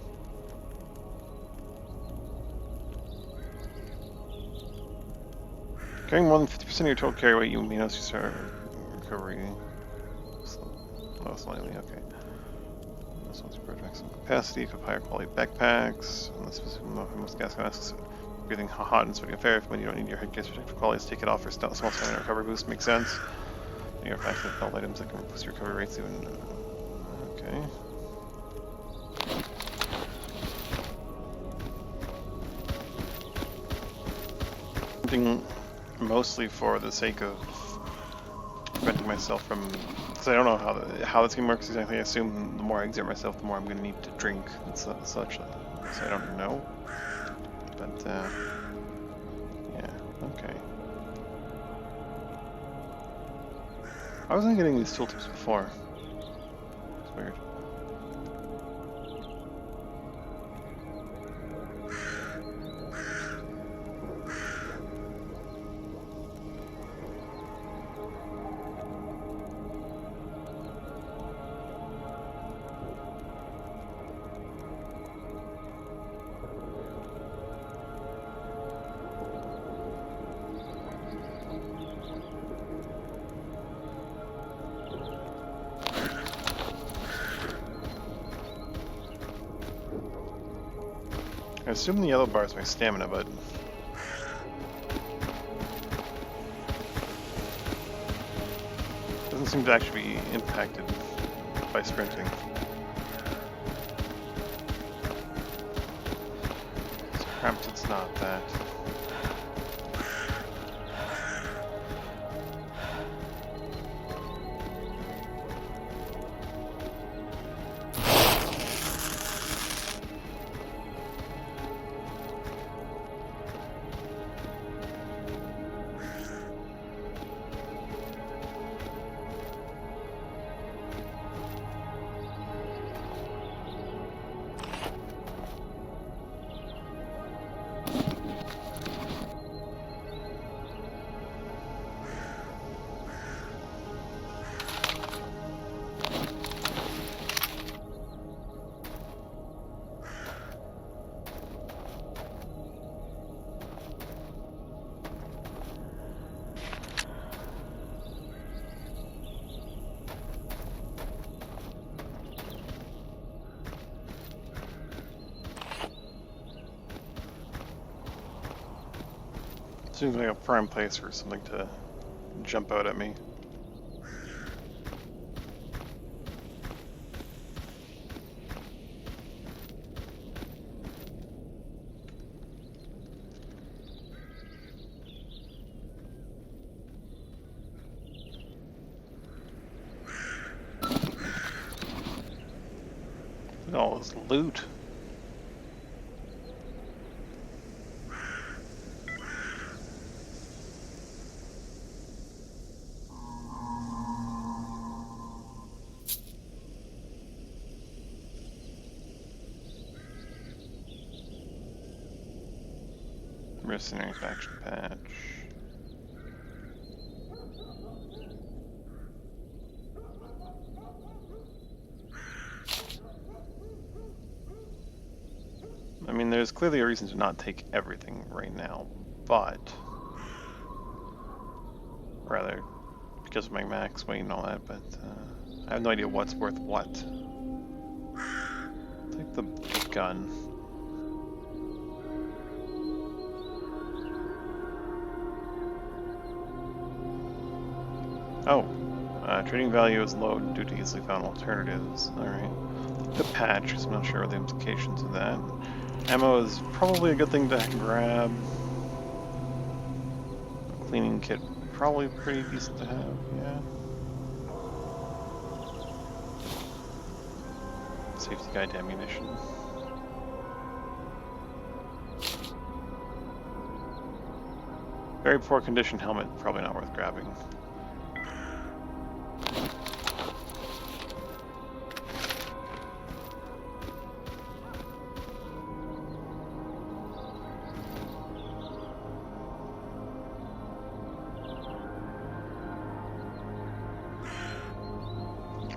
Carrying more than 50% of your total carry weight, you may notice you start recovery. Oh, slightly, okay. This one's for maximum capacity, equip higher quality backpacks. And this was most gas masks. Breathing hot and sweaty affair when you don't need your headgear protective qualities, take it off for small stamina recovery boost, makes sense. You have access to belt items that can boost your recovery rates even. Okay. Something mostly for the sake of preventing myself from, because I don't know how this game works exactly. I assume the more I exert myself, the more I'm going to need to drink and such. So I don't know. But yeah, okay. I wasn't getting these tooltips before. It's weird. I assume the yellow bar is my stamina, but doesn't seem to actually be impacted by sprinting. So perhaps it's not that. Seems like a prime place for something to jump out at me. Look at all this loot. Mercenary faction patch. I mean, there's clearly a reason to not take everything right now, but rather because of my max weight and all that, but I have no idea what's worth what. Take the gun. Oh, trading value is low due to easily found alternatives. Alright. The patch, because I'm not sure what the implications of that. Ammo is probably a good thing to grab. Cleaning kit, probably pretty decent to have, yeah. Safety guide to ammunition. Very poor condition helmet, probably not worth grabbing.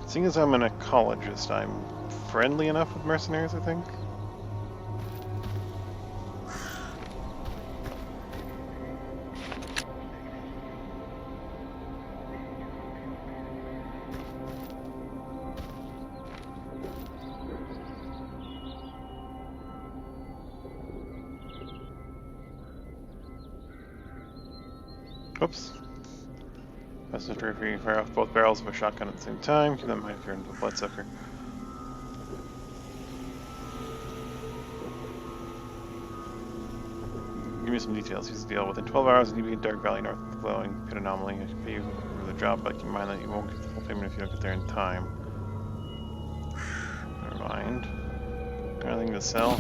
Seeing as I'm an ecologist, I'm friendly enough with mercenaries, I think. Oops. Necessary for you to fire off both barrels of a shotgun at the same time. Keep that in mind if you're into a bloodsucker. Give me some details. Here's the deal. Within 12 hours, you need to be in Dark Valley north of the glowing pit anomaly. I can pay you for the job, but keep in mind that you won't get the full payment if you don't get there in time. Never mind. Anything to sell?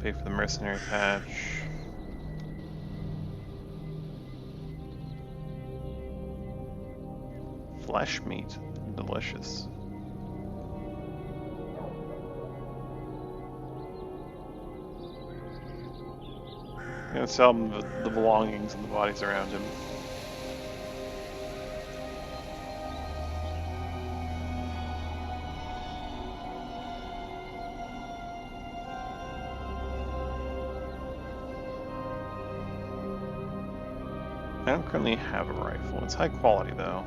Pay for the mercenary patch. Flesh meat. Delicious. I'm gonna sell him the belongings and the bodies around him. I don't currently have a rifle. It's high quality though.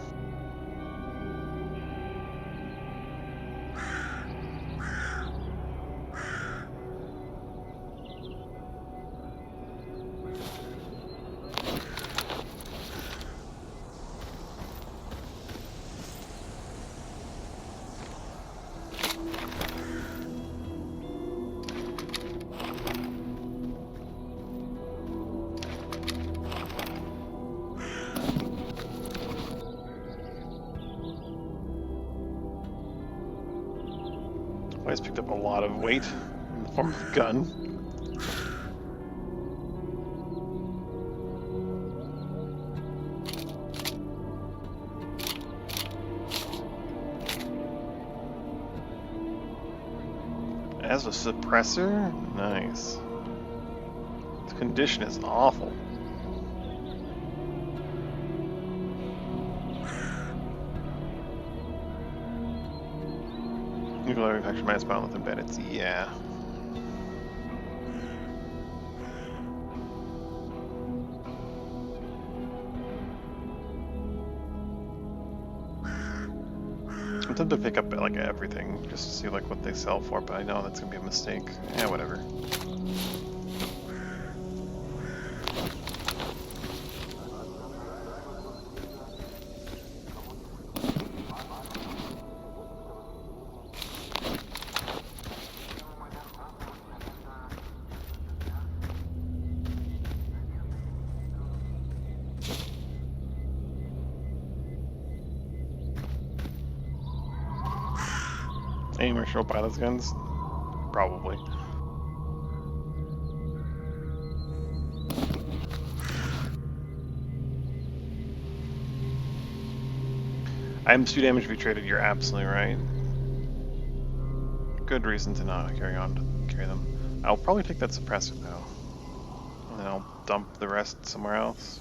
Always picked up a lot of weight in the form of a gun. As a suppressor? Nice. The condition is awful. Nuclear infection minus monolith embedded. Yeah. I'm tempted to pick up like everything just to see like what they sell for, but I know that's gonna be a mistake. Yeah, whatever. Any martial pilot's guns? Probably. Items 2 damage to be traded, you're absolutely right. Good reason to not carry them. I'll probably take that suppressor though. And then I'll dump the rest somewhere else.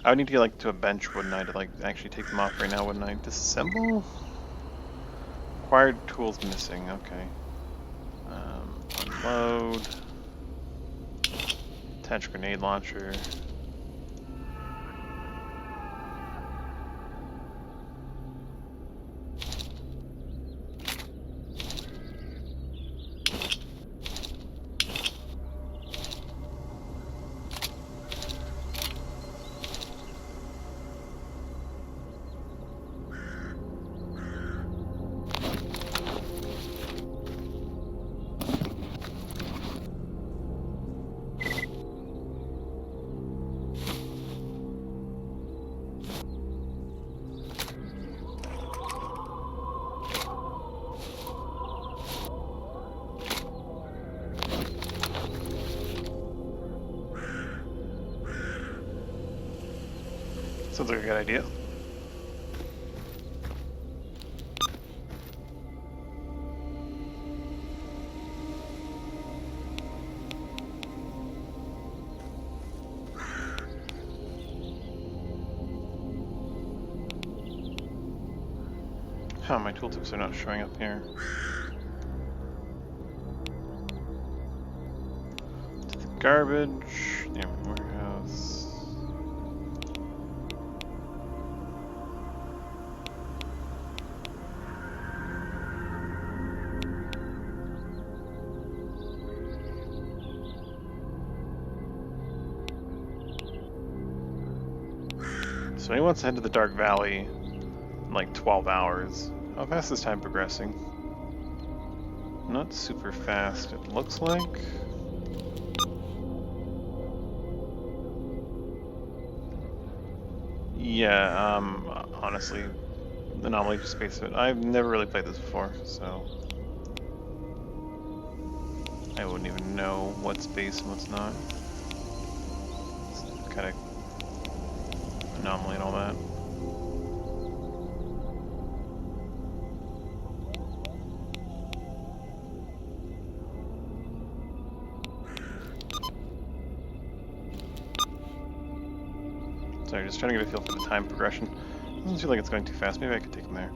I would need to get like to a bench, wouldn't I, to like actually take them off right now, wouldn't I? Disassemble? Acquired tools missing, okay. Unload. Attach grenade launcher. Sounds like a good idea. Huh, my tooltips are not showing up here. To the garbage, the warehouse. So he wants to head to the Dark Valley in like 12 hours. How fast is time progressing? Not super fast, it looks like. Yeah, honestly, Anomaly just space it. I've never really played this before, so I wouldn't even know what's base and what's not. It's kind of Anomaly and all that. Sorry, just trying to get a feel for the time progression. Doesn't feel like it's going too fast. Maybe I could take him there.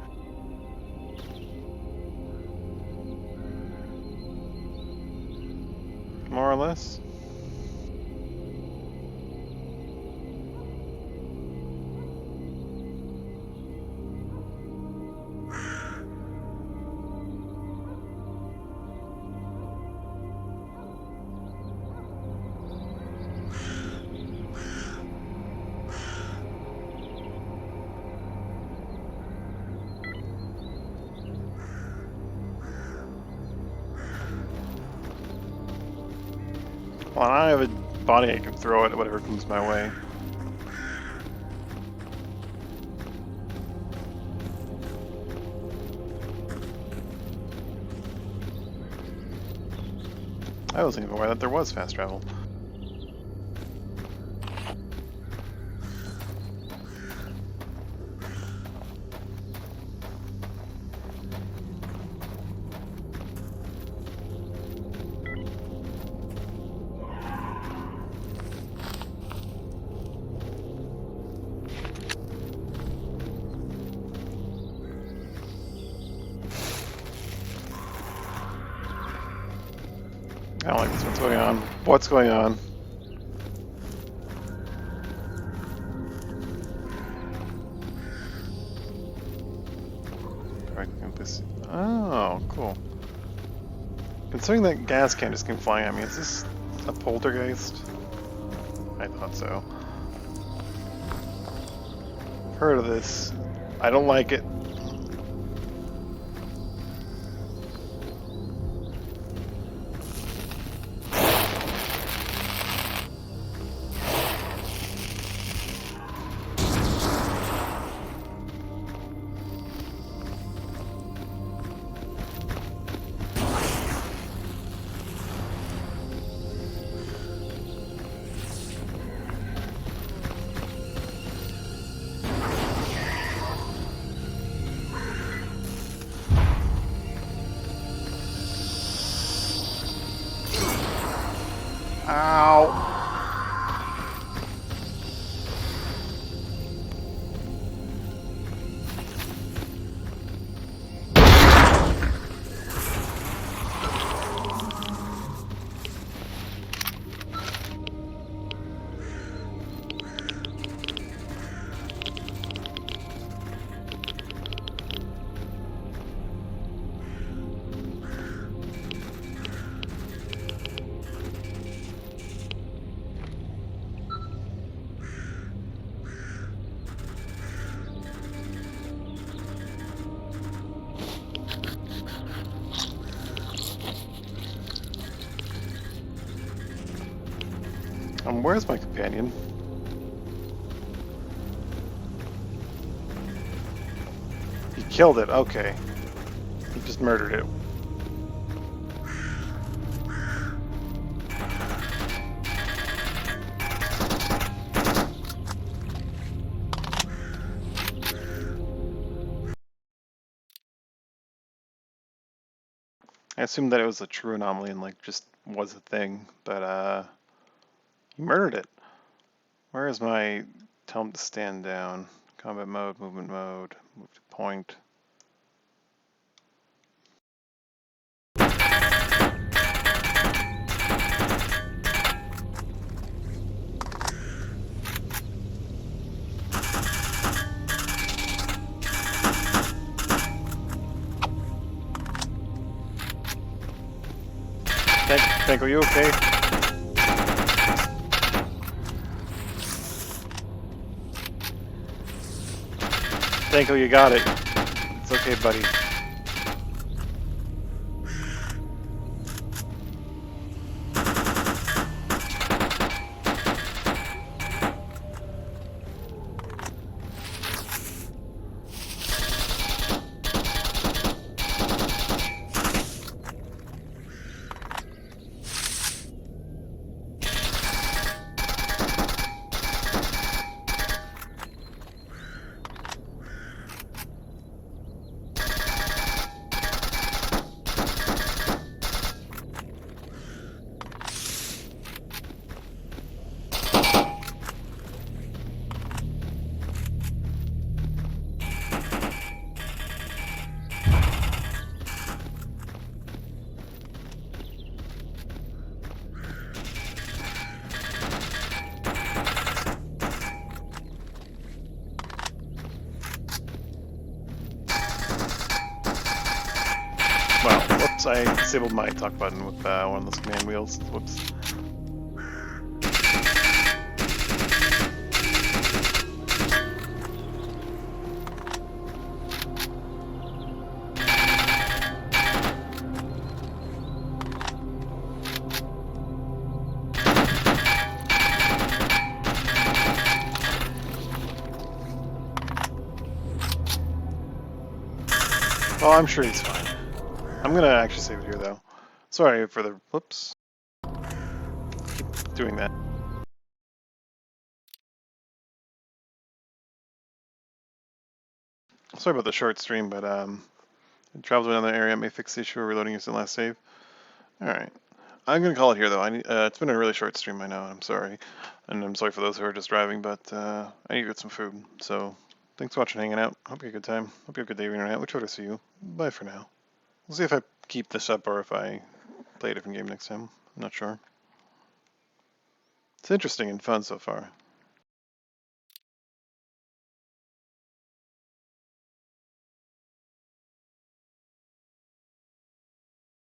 More or less. Well, I have a body I can throw at whatever comes my way. I wasn't even aware that there was fast travel. I don't like this. What's going on? What's going on? I think this. Oh, cool. Considering that gas can just came flying at me, is this a poltergeist? I thought so. Heard of this. I don't like it. Ow! Where's my companion? He killed it, okay. He just murdered it. I assumed that it was a true anomaly and like just was a thing, but he murdered it. Where is my tell him to stand down? Combat mode, movement mode, move to point. Tank, are you okay? Tanko, you got it. It's okay, buddy. Well, whoops, I disabled my talk button with one of those command wheels. Whoops. Oh, I'm sure he's fine. I'm gonna actually save it here, though. Sorry for the whoops. Keep doing that. Sorry about the short stream, but travel to another area may fix the issue of reloading your last save. All right. I'm gonna call it here though. It's been a really short stream, I know. I'm sorry, and I'm sorry for those who are just driving, but I need to get some food. So, thanks for watching, hanging out. Hope you have a good time. Hope you have a good day, internet. Look forward to see you. Bye for now. We'll see if I keep this up or if I play a different game next time. I'm not sure. It's interesting and fun so far.